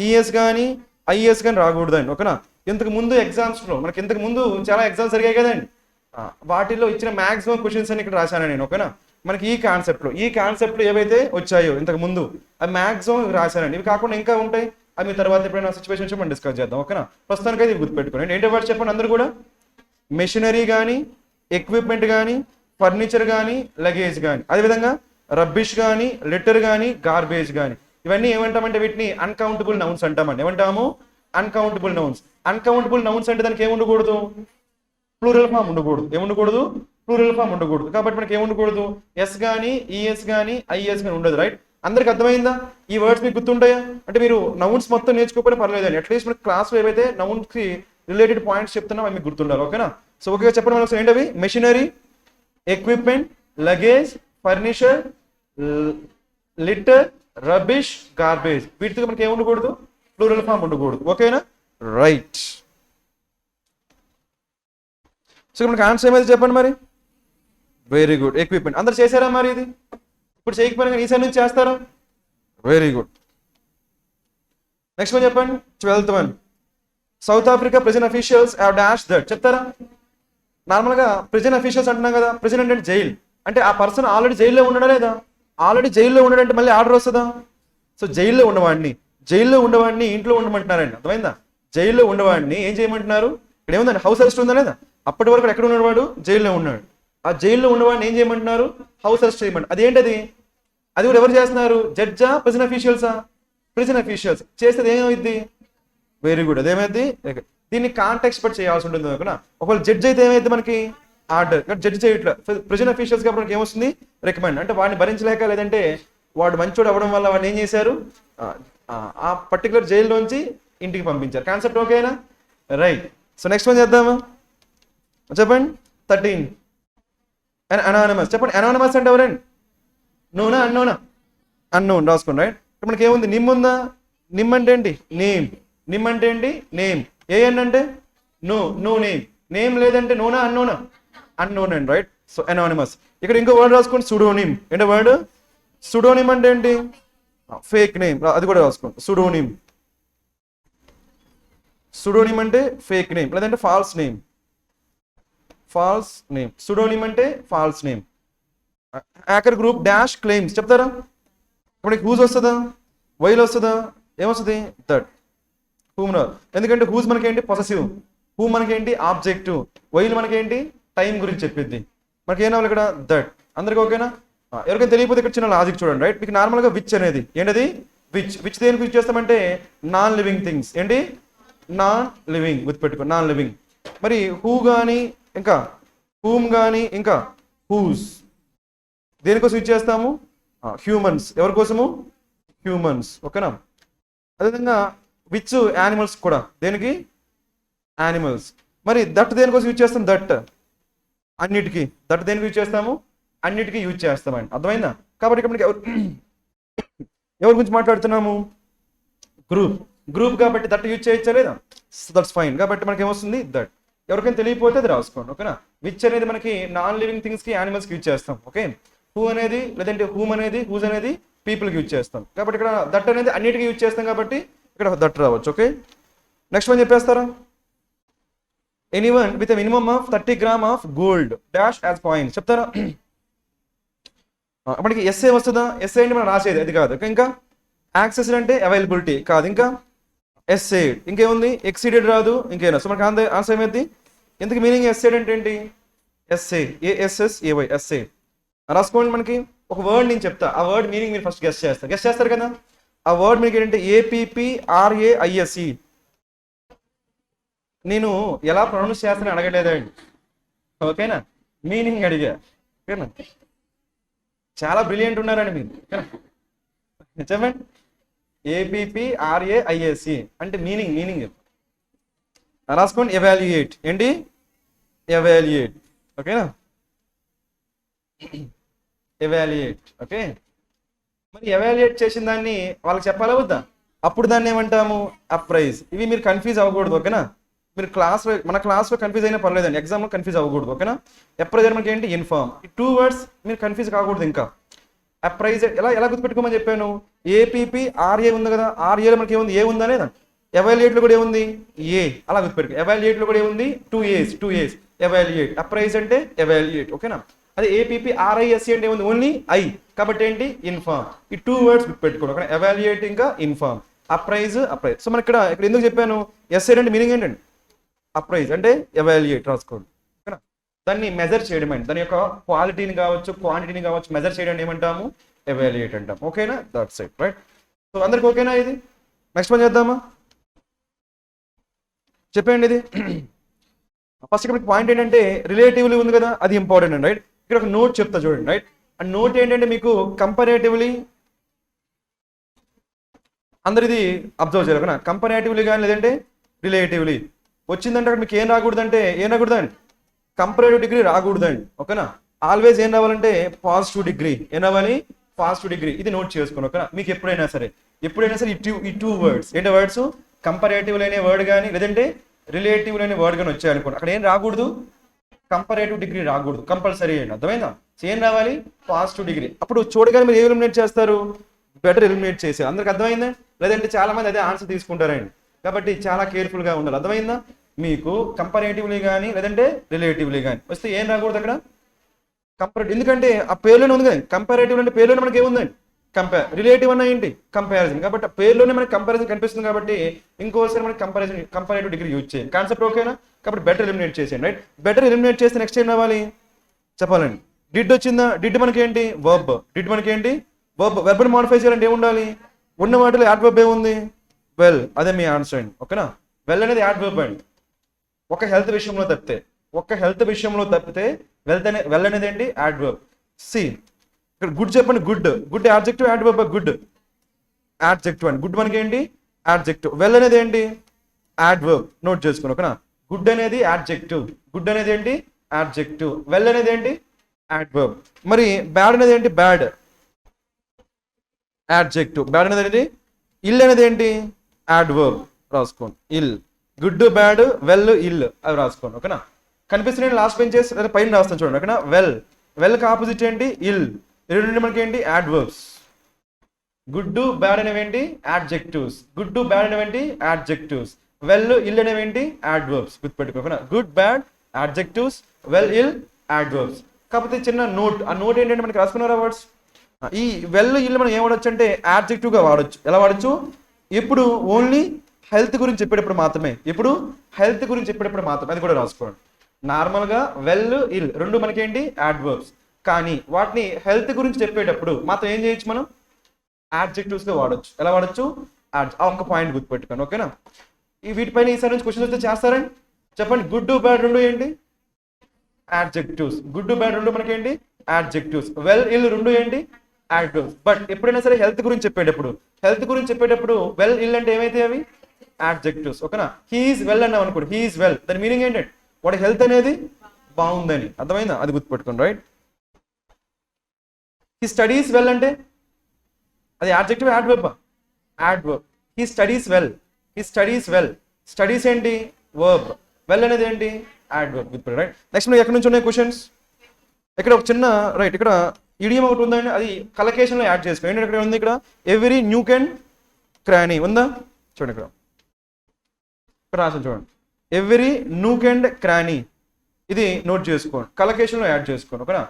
ఈఎస్ కానీ, ఐఎస్ కానీ రాకూడదండి. ఓకేనా? ఇంతకు ముందు ఎగ్జామ్స్లో మనకి ఇంతకు ముందు చాలా ఎగ్జామ్స్ జరిగాయి కదండి, వాటిల్లో ఇచ్చిన మ్యాక్సిమం క్వశ్చన్స్ అని ఇక్కడ రాశాను నేను. ఓకేనా? మనకి ఈ కాన్సెప్ట్లో ఏవైతే వచ్చాయో ఇంతకు ముందు అవి మ్యాక్సిమం రాశానండి. ఇవి కాకుండా ఇంకా ఉంటాయి, అవి మీ తర్వాత ఎప్పుడైనా సిచ్యువేషన్ వచ్చి మనం డిస్కస్ చేద్దాం. ఓకేనా? ప్రస్తుతానికి అయితే గుర్తుపెట్టుకోండి. ఏంటో వర్డ్ చెప్పండి అందరూ కూడా. మెషినరీ కానీ, ఎక్విప్మెంట్ కానీ, ఫర్నిచర్ కానీ, లగేజ్ కానీ, అదేవిధంగా రబ్బిష్ కానీ, లిటర్ కానీ, గార్బేజ్ కానీ, ఇవన్నీ ఏమంటామంటే వీటిని అన్కౌంటబుల్ నౌన్స్ అంటామండి. ఏమంటాము? Uncountable nouns. అన్కౌంటబుల్ నౌన్స్ అంటే దానికి ఏముండకూడదు? ప్లూరల్ ఫామ్ ఉండకూడదు. ఏముండకూడదు? ప్లూరల్ ఫామ్ ఉండకూడదు. కాబట్టి మనకి ఏముండకూడదు? ఎస్ కానీ, ఈఎస్ కానీ, ఐఎస్ కానీ ఉండదు. రైట్? అందరికి అర్థమైందా? ఈ వర్డ్స్ మీకు గుర్తుంటాయా? అంటే మీరు నౌన్స్ మొత్తం నేర్చుకోకపోతే పర్లేదండి, అట్లీస్ట్ మనకి క్లాస్లో ఏవైతే నౌన్స్ కి రిలేటెడ్ పాయింట్స్ చెప్తున్నా అవి మీకు గుర్తుండాలి. ఓకేనా? సో ఓకే చెప్పండి మనకు ఏంటవి? Machinery, equipment, luggage, furniture, litter, rubbish, garbage. వీటితో మనకి ఏమి ఉండకూడదు? ప్లూరల్ ఫామ్ ఉండకూడదు. ఓకేనా? రైట్. సో మనకి ఆన్సర్ ఏమైతే చెప్పండి మరి. Very good. ఎక్విప్మెంట్ అందరు చేశారా మరి? ఇది ఇప్పుడు చేయకపోయినా ఈ సైడ్ నుంచి చేస్తారా? Very good. నెక్స్ట్ వన్ చెప్పండి. 12th one. South Africa present officials have dash that. చెప్తారా? నార్మల్గా ప్రెజెంట్ అఫీషియల్స్ అంటున్నాం కదా, ప్రెజెంట్ అంటే జైలు, అంటే ఆ పర్సన్ ఆల్రెడీ జైల్లో ఉండడా లేదా? ఆల్రెడీ జైల్లో ఉన్నాడంటే మళ్ళీ ఆర్డర్ వస్తుందా? సో జైల్లో ఉండవాడిని ఇంట్లో ఉండమంటున్నారండి, అర్థమైందా? జైల్లో ఉండవాడిని ఏం చేయమంటున్నారు? ఇక్కడ ఏముందండి? హౌస్ అరెస్ట్ ఉందా లేదా? అప్పటి వరకు ఎక్కడ ఉన్నాడు వాడు? జైల్లో ఉన్నాడు. ఆ జైల్లో ఉన్నవాడిని ఏం చేయమంటున్నారు? హౌస్ అరెస్ట్ చేయమంటారు. అదేంటది? అది కూడా ఎవరు చేస్తున్నారు? జడ్జా, ప్రెజెంట్ అఫీషియల్సా? Present officials. చేసేది ఏమైంది? Very good. అదేమైంది? దీన్ని కాంటెక్స్ట్ బట్టి చేయాల్సి ఉంటుంది. ఒకవేళ జడ్జ్ అయితే ఏమైంది మనకి? ఆర్డర్. జడ్జ్ చేయట్లా. ప్రెజెంట్ అఫీషియల్స్ కాబట్టి మనకి ఏమొస్తుంది? రికమెండ్. అంటే వాడిని భరించలేక, లేదంటే వాడు మంచోడు అవ్వడం వల్ల వాడిని ఏం చేశారు? ఆ పర్టికులర్ జైల్లోంచి ఇంటికి పంపించారు. కాన్సెప్ట్ ఓకేనా? రైట్. సో నెక్స్ట్ వన్ చేద్దాము. చెప్పండి. 13. అనానమస్. చెప్పండి. అనానమస్ అంటే ఎవరండి? నోనా, అన్నోనా? అన్నోన్. రాసుకోండి. రైట్. మనకి ఏముంది? నిమ్ ఉందా? నిమ్ అంటే ఏంటి? నేమ్. నిమ్ అంటే ఏంటి? నేమ్. ఏఎన్ అంటే నో, నో నేమ్. నేమ్ లేదంటే నోనా, అన్నోనా? అన్నోన్ అండి. రైట్. So anonymous. ఇక్కడ ఇంకో వర్డ్ రాసుకోండి. సుడోనిమ్. ఏంటో వర్డ్? సుడోనిమ్ అంటే ఏంటి? Fake name. అది కూడా రాసుకోండి. సుడోనిమ్. సుడోనిమ్ అంటే ఫేక్ నేమ్, లేదంటే false name. False name. Pseudonym అంటే false name. Hacker group dash claims. చెప్తారా? ఇప్పుడు హూజ్ వస్తుందా? వైల్ వస్తుందా? ఏమొస్తుంది? దట్. హూమ్ రాదు. ఎందుకంటే హూజ్ మనకేంటి? పొసెసివ్. హూమ్ మనకేంటి? ఆబ్జెక్టివ్. వైల్ మనకేంటి? టైం గురించి చెప్పిద్ది. మనకి ఏం రావాలి ఇక్కడ? దట్. అందరికి ఓకేనా? ఎవరికైనా తెలియకపోతే ఇక్కడ చిన్న లాజిక్ చూడండి. రైట్. మీకు నార్మల్గా విచ్ అనేది ఏంటది? విచ్ దేనికి యూజ్ చేస్తామంటే నాన్ లివింగ్ థింగ్స్. ఏంటి? Non living. గుర్తుపెట్టుకో, నాన్ లివింగ్. మరి హూ కానీ, ఇంకా హూమ్ కానీ, ఇంకా హూస్ దేనికోసం యూజ్ చేస్తాము? హ్యూమన్స్. ఎవరి కోసము? హ్యూమన్స్. ఓకేనా? అదేవిధంగా విచ్ యానిమల్స్ కూడా. దేనికి? యానిమల్స్. మరి దట్ దేనికోసం యూజ్ చేస్తాం? దట్ అన్నిటికీ. దట్ దేనికి యూజ్ చేస్తాము? అన్నిటికీ యూజ్ చేస్తామండి. అర్థమైందా? కాబట్టి ఇక్కడ మనకి ఎవరి గురించి మాట్లాడుతున్నాము? గ్రూప్. గ్రూప్ కాబట్టి దట్ యూజ్ చేయొచ్చా లేదా? That's fine. కాబట్టి మనకి ఏమొస్తుంది? దట్. ఎవరికైనా తెలియకపోతే అది రాసుకోండి, ఓకేనా. విచ్ అనేది మనకి నాన్ లివింగ్ థింగ్స్కి యానిమల్స్కి యూజ్ చేస్తాం, ఓకే. హూ అనేది లేదంటే హూమ్ అనేది హూజ్ అనేది పీపుల్కి యూజ్ చేస్తాం, కాబట్టి ఇక్కడ దట్ అనేది అన్నిటికీ యూజ్ చేస్తాం కాబట్టి ఇక్కడ దట్ రావచ్చు, ఓకే. నెక్స్ట్ వన్ చెప్పేస్తారా. Anyone with minimum of 30 grams of gold dash as coin చెప్తారా. మనకి ఎస్ఏ వస్తుందా, ఎస్ఏ అంటే మనం రాసేది అది కాదు, ఇంకా యాక్సెస్ అంటే అవైలబిలిటీ కాదు, ఇంకా ఎస్ఏడ్ ఇంకేముంది, ఎక్సీడెడ్ రాదు, ఇంకేనా. సో మనకి ఆన్సర్ ఏమైంది, ఎందుకు మీనింగ్ ఎస్ఏడ్ అంటే ఏంటి, ఎస్ఏ ఏఎస్ఎస్ఏవై ఎస్ఏ రాసుకోండి. మనకి ఒక వర్డ్ నేను చెప్తా, ఆ వర్డ్ మీనింగ్ మీరు ఫస్ట్ గెస్ట్ చేస్తారు కదా. ఆ వర్డ్ మీకు ఏంటంటే APPRAISE. నేను ఎలా ప్రొనౌన్స్ చేస్తానని అడగలేదండి, ఓకేనా, మీనింగ్ అడిగా, ఓకేనా. చాలా బ్రిలియంట్ ఉన్నారండి మీరు, చెప్పండి. APPRAISE అంటే మీనింగ్ రాసుకోండి. ఎవాల్యుయేట్ ఏంటి, ఎవాల్యుయేట్, ఓకేనా, ఎవాల్యుయేట్, ఓకే. మరి ఎవాల్యుయేట్ చేసిన దాన్ని వాళ్ళకి చెప్పాలా వద్దా, అప్పుడు దాన్ని ఏమంటాము, అప్రైజ్. ఇవి మీరు కన్ఫ్యూజ్ అవ్వకూడదు, ఓకేనా. మీరు మన క్లాస్లో కన్ఫ్యూజ్ అయినా పర్లేదండి, ఎగ్జామ్లో కన్ఫ్యూజ్ అవ్వకూడదు, ఓకేనా. అప్రైజ్ మనకి ఏంటి, ఇన్ఫార్మ్. ఈ 2 words మీరు కన్ఫ్యూజ్ కాకూడదు. ఇంకా అప్రైజ్ ఎలా గుర్తుపెట్టుకోమని చెప్పాను, APPRA ఉంది కదా, RAలో మనకి ఏముంది, ఏ ఉందా లేదా. ఎవాల్యుయేట్లో కూడా ఏముంది, ఏ, అలా గుర్తుపెట్టుకో. ఎవాల్యుయేట్లో కూడా ఏముంది, 2 A's ఎవాల్యుయేట్. అప్రైజ్ అంటే ఎవాల్యుయేట్, ఓకేనా. అదే APPRAISE అంటే ఏముంది, ఓన్లీ ఐ, కాబట్టి ఏంటి, ఇన్ఫార్మ్. ఈ 2 words గుర్తుపెట్టుకోండి, ఓకే. ఎవాల్యుయేట్ ఇంకా ఇన్ఫార్మ్, అప్రైజ్. సో మన ఇక్కడ ఎందుకు చెప్పాను, ఎస్ఏ అంటే మీనింగ్ ఏంటండి, అప్రైజ్ అంటే ఎవాల్యుయేట్ రాసుకోండి, ఓకేనా. దాన్ని మెజర్ చేయడం అండి, దాని యొక్క క్వాలిటీని కావచ్చు క్వాంటిటీని కావచ్చు మెజర్ చేయడం ఏమంటాము, ఎవాల్యుయేట్ అంటాం, ఓకేనా. That's it, right. సో అందరికి ఓకేనా ఇది. నెక్స్ట్ వన్ చేద్దామా, చెప్పండి ఇది. ఫస్ట్ ఇక్కడ పాయింట్ ఏంటంటే రిలేటివ్లీ ఉంది కదా, అది ఇంపార్టెంట్ అండి, రైట్. ఇక్కడ ఒక నోట్ చెప్తా చూడండి, రైట్. ఆ నోట్ ఏంటంటే మీకు కంపారేటివ్లీ అందరు ఇది అబ్జర్వ్ చేయాలి, ఓకేనా. కంపారేటివ్లీ కానీ లేదంటే రిలేటివ్లీ వచ్చిందంటే అక్కడ మీకు ఏం రాకూడదండి, కంపారేటివ్ డిగ్రీ రాకూడదండి, ఓకేనా. ఆల్వేస్ ఏం రావాలంటే పాజిటివ్ డిగ్రీ, ఏం రావాలి, పాజిటివ్ డిగ్రీ. ఇది నోట్ చేసుకోండి, ఓకేనా. మీకు ఎప్పుడైనా సరే ఈ టూ వర్డ్స్ ఏంటి, వర్డ్స్ కంపారేటివ్ అనే వర్డ్ కానీ లేదంటే రిలేటివ్ అనే వర్డ్ కానీ వచ్చాయి అనుకోండి, అక్కడ ఏం రాకూడదు, కంపారేటివ్ డిగ్రీ రాకూడదు, కంపల్సరీ అండి, అర్థమైందా. ఏం రావాలి, పాజిటివ్ డిగ్రీ. అప్పుడు చూడగానే మీరు ఏం ఎలిమినేట్ చేస్తారు, బెటర్ ఎలిమినేట్ చేసేది. అందరికి అర్థమైందా, లేదంటే చాలా మంది అదే ఆన్సర్ తీసుకుంటారండి, కాబట్టి చాలా కేర్ఫుల్గా ఉండాలి, అర్థమైందా. మీకు కంపారేటివ్లీ కానీ లేదంటే రిలేటివ్లీ కానీ వస్తే ఏం రాకూడదు అక్కడ, కంపారేటివ్. ఎందుకంటే ఆ పేర్లోనే ఉంది కదా, కంపారేటివ్ అంటే పేర్లోనే మనకి ఏముందండి, రిలేటివ్ అన్న ఏంటి, కంపారిజన్. కాబట్టి ఆ పేర్లోనే మనకి కంపారిజన్ కనిపిస్తుంది, కాబట్టి ఇంకోసారి మనకి కంపారేటివ్ డిగ్రీ యూజ్ చేయండి. కాన్సెప్ట్ ఓకేనా. కాబట్టి బెటర్ ఎలిమినేట్ చేసేయండి, రైట్. బెటర్ ఎలిమినేట్ చేస్తే నెక్స్ట్ ఏం రావాలి చెప్పాలండి. డిడ్ వచ్చిందా, డిడ్ మనకి ఏంటి, వర్బ్. వెర్బ్ మోడిఫై చేయాలంటే ఏముండాలి, ఉన్న వాటిలో యాడ్ వర్బ్ ఏముంది, వెల్. అదే మీ ఆన్సర్ అండి, ఓకేనా. వెల్ అనేది యాడ్ వర్బ్ అండి, ఒక హెల్త్ విషయంలో తప్పితే వెల్ అనేది ఏంటి, యాడ్ వర్బ్. సి ఇక్కడ గుడ్ చెప్పండి, good adjective, add verb, good adjective అండి. గుడ్ మనకి ఏంటి, యాడ్జెక్టివ్. వెల్ అనేది ఏంటి, యాడ్ వర్బ్. నోట్ చేసుకోండి, ఓకేనా. గుడ్ అనేది యాడ్జెక్టివ్, ఏంటి, యాడ్జెక్టివ్. వెల్ అనేది ఏంటి, యాడ్ వర్బ్. మరి బ్యాడ్ అనేది ఏంటి, బ్యాడ్ యాడ్జెక్టివ్. బ్యాడ్ అనేది ఏంటి, ఇల్ అనేది ఏంటి, యాడ్ వర్బ్. రాసుకోండి, ఇల్. గుడ్, బ్యాడ్, వెల్, ఇల్ అవి రాసుకోండి, ఓకేనా. కనిపిస్తున్నాయి లాస్ట్ బెంచెస్ పైన రాస్తాను చూడండి, ఓకేనా. వెల్కి ఆపోజిట్ ఏంటి, ఇల్. రెండు మనకి ఏంటి, యాడ్ వర్బ్స్. గుడ్, బ్యాడ్ అనేవేంటి, యాడ్జెక్టివ్స్. వెల్, ఇల్ అనేవేంటి, యాడ్ వర్బ్స్. గుర్తుపెట్టుకోకుండా good, bad, adjectives, well, ill, adverbs. కాకపోతే చిన్న నోట్, ఆ నోట్ ఏంటంటే మనకి రాసుకున్నారా వర్డ్స్. ఈ వెల్, ఇల్ మనం ఏం వాడచ్చు అంటే యాడ్జెక్టివ్ గా వాడచ్చు. ఎలా వాడచ్చు, ఎప్పుడు ఓన్లీ హెల్త్ గురించి చెప్పేటప్పుడు మాత్రమే, అది కూడా రాసుకోండి. నార్మల్గా వెల్, ఇల్ రెండు మనకేంటి, యాడ్ వర్బ్స్. కానీ వాటిని హెల్త్ గురించి చెప్పేటప్పుడు మాత్రం ఏం చేయొచ్చు, మనం యాడ్జెక్టివ్స్ గా వాడచ్చు. ఎలా వాడచ్చు, ఆ ఒక్క పాయింట్ గుర్తుపెట్టుకోండి, ఓకేనా. ఈ వీటిపైన ఈసారి నుంచి క్వశ్చన్స్ వస్తే చేస్తారండి, చెప్పండి. గుడ్, బ్యాడ్ రెండు ఏంటి, యాడ్జెక్టివ్స్. గుడ్, బ్యాడ్ రెండు మనకేంటి, యాడ్జెక్టివ్స్. వెల్, ఇల్ రెండు ఏంటి, యాడ్జెక్టివ్స్. బట్ ఎప్పుడైనా సరే హెల్త్ గురించి చెప్పేటప్పుడు వెల్, ఇల్ అంటే ఏమైతే అవి యాడ్జెక్టివ్స్, ఓకేనా. హీఈస్ వెల్ అన్నాం అనుకోండి, హీఈస్ వెల్, దాని మీనింగ్ ఏంటంటే వాడి హెల్త్ అనేది బాగుందని, అర్థమైందా, అది గుర్తుపెట్టుకోండి, రైట్. హీ స్టడీస్ వెల్ అంటే అది adjective, add verb. He studies well. Studies ఏంటి, వర్బ్. వెల్ అనేది ఏంటి, యాడ్వర్బ్ గుర్తుపెట్టు రైట్. నెక్స్ట్ మీకు ఎక్కడి నుంచి ఉన్నాయి క్వశ్చన్స్? ఇక్కడ ఒక చిన్న రైట్ ఇక్కడ ఇడియం ఒకటి ఉందండి, అది కలకేషన్లో యాడ్ చేసుకో. ఏంటంటే ఇక్కడ ఉంది, ఇక్కడ ఎవ్రీ న్యూక్ అండ్ క్రానీ ఉందా? చూడండి ఇక్కడ రాసాను చూడండి, ఎవ్రీ నూక్ అండ్ క్రానీ, ఇది నోట్ చేసుకోండి, కలకేషన్లో యాడ్ చేసుకోండి. ఓకేనా?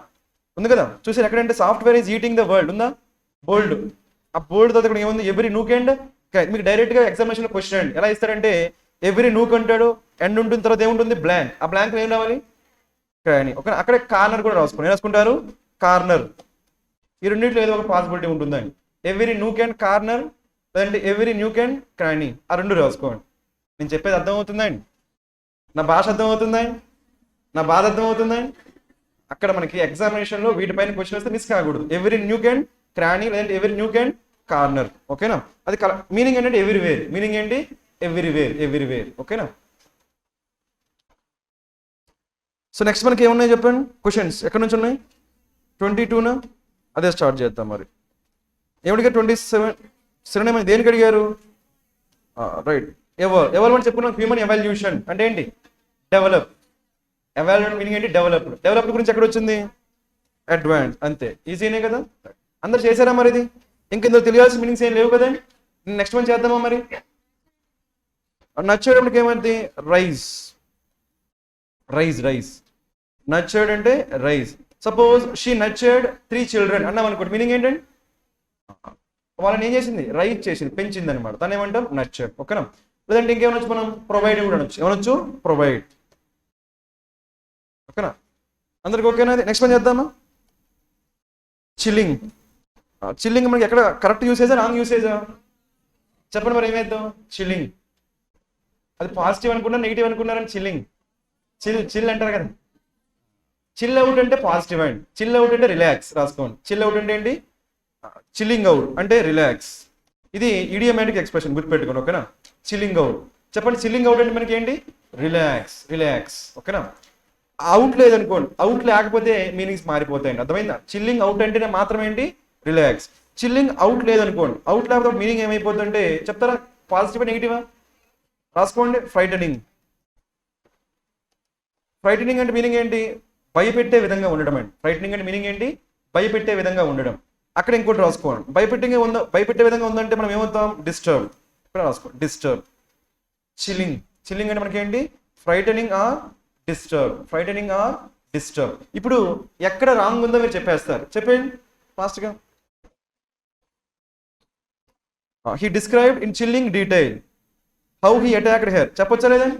ఉంది కదా, చూసారు ఎక్కడంటే software is eating the world ఉందా? బోల్డ్. ఆ బోల్డ్ తర్వాత ఇక్కడ ఏముంది? Every nook and. మీకు డైరెక్ట్గా ఎగ్జామినేషన్లో క్వశ్చన్ అండి ఎలా ఇస్తారంటే ఎవ్రీ నూక్ అంటాడు, ఎండ్ ఉంటుంది, తర్వాత ఏముంటుంది? బ్లాంక్. ఆ బ్లాంక్ ఏం రావాలి? క్రానీ. ఓకే, అక్కడే కార్నర్ కూడా రాసుకోండి. ఏం రాసుకుంటారు? కార్నర్. ఈ రెండింటిలో ఏదో ఒక పాసిబిలిటీ ఉంటుందండి. ఎవ్రీ నూక్ అండ్ కార్నర్, లేదంటే ఎవ్రీ న్యూక్ అండ్ క్రానీ, ఆ రెండు రాసుకోండి. నేను చెప్పేది అర్థమవుతుందండి? నా భాష అర్థమవుతుందండి? నా బాధ అర్థమవుతుందండి? అక్కడ మనకి ఎగ్జామినేషన్లో వీటిపైన క్వశ్చన్ వస్తే మిస్ కాకూడదు. ఎవ్రీ న్యూక్ అండ్ క్రానీ, లేదంటే ఎవ్రీ న్యూక్ అండ్ కార్నర్. ఓకేనా? అది మీనింగ్ ఏంటంటే ఎవ్రీవేర్. మీనింగ్ ఏంటి? ఎవ్రీవేర్. ఎవ్రీవేర్. ఓకేనా? సో నెక్స్ట్ మనకి ఏమున్నాయి చెప్పండి క్వశ్చన్స్? ఎక్కడి నుంచి ఉన్నాయి? 22నా? అదే స్టార్ట్ చేద్దాం మరి. ఏమిటిగా 27 సినోనిమ్ దేనికి అడిగారు? రైట్, ఎవర్ అని చెప్పుకున్నాం. హ్యూమన్ ఎవాల్యూషన్ అంటే ఏంటి? డెవలప్. ఎవాల్యూషన్ మీనింగ్ ఏంటి? డెవలప్డ్. డెవలప్డ్ గురించి ఎక్కడ వచ్చింది? అడ్వాన్స్. అంతే, ఈజీనే కదా. అందరు చేశారా మరి? ఇది ఇంకెందుకు తెలియాల్సిన మీనింగ్స్ ఏం లేవు కదా. నెక్స్ట్ వన్ చేద్దామా మరి? నచ్చేటప్పటికి ఏమైంది? రైజ్. రైజ్. రైజ్. నచ్చర్డ్ అంటే రైజ్. సపోజ్ షీ నచ్చర్డ్ 3 children అన్నాం అనుకోండి, మీనింగ్ ఏంటండి? వాళ్ళని ఏం చేసింది? రైజ్ చేసింది, పెంచింది అనమాట. దాన్ని ఏమంటాం? నచ్చర్డ్. ఓకేనా? లేదంటే ఇంకేమనొచ్చు మనం? ప్రొవైడ్ కూడా అనొచ్చు. ఏమనొచ్చు? ప్రొవైడ్. ఓకేనా? అందరికి ఓకేనా? నెక్స్ట్ వన్ చేద్దామా? చిల్లింగ్. చిల్లింగ్ మనకి ఎక్కడ కరెక్ట్ యూసేజా రాంగ్ యూసేజా చెప్పండి మరి? ఏమేద్దాం? చిల్లింగ్. అది పాజిటివ్ అనుకున్నారు, నెగిటివ్ అనుకున్నారని చిల్లింగ్. చిల్ అంటారు కదా. చిల్ అవుట్ అంటే పాజిటివ్ అండ్ చిల్ అవుట్ అంటే రిలాక్స్. రాసుకోండి. చిల్ అవుట్ అంటే ఏంటి? చిల్లింగ్ అవుట్ అంటే రిలాక్స్. ఇది ఇడియోమాటిక్ ఎక్స్ప్రెషన్, గుర్తుపెట్టుకోండి. ఓకేనా? Chilling out. చెప్పండి, చిల్లింగ్ అవుట్ అంటే మనకి ఏంటి? రిలాక్స్. రిలాక్స్. ఓకేనా? అవుట్ లేదనుకోండి, అవుట్ లేకపోతే మీనింగ్స్ మారిపోతాయండి. అర్థమైందా? చిల్లింగ్ అవుట్ అంటేనే మాత్రం ఏంటి? రిలాక్స్. చిల్లింగ్ అవుట్ లేదనుకోండి, అవుట్ లేకపోతే మీనింగ్ ఏమైపోతుందంటే చెప్తారా? పాజిటివా నెగిటివా? రాసుకోండి. ఫ్రైటనింగ్. ఫ్రైటనింగ్ అంటే మీనింగ్ ఏంటి? భయపెట్టే విధంగా ఉండడం అండి. ఫ్రైటనింగ్ అంటే మీనింగ్ ఏంటి? భయపెట్టే విధంగా ఉండడం. అక్కడ ఇంకోటి రాసుకోండి. భయపెట్టే విధంగా ఉందంటే మనం ఏమవుతాం? డిస్టర్బ్. ఇక్కడ రాసుకోండి, డిస్టర్బ్. చిల్లింగ్. చిల్లింగ్ అంటే మనకి ఏంటి? Frightening or disturb. Frightening or disturb. ఇప్పుడు ఎక్కడ రాంగ్ ఉందో మీరు చెప్పేస్తారు. చెప్పండి ఫాస్ట్గా. He described in chilling detail how he attacked her. చెప్పొచ్చా లేదండి?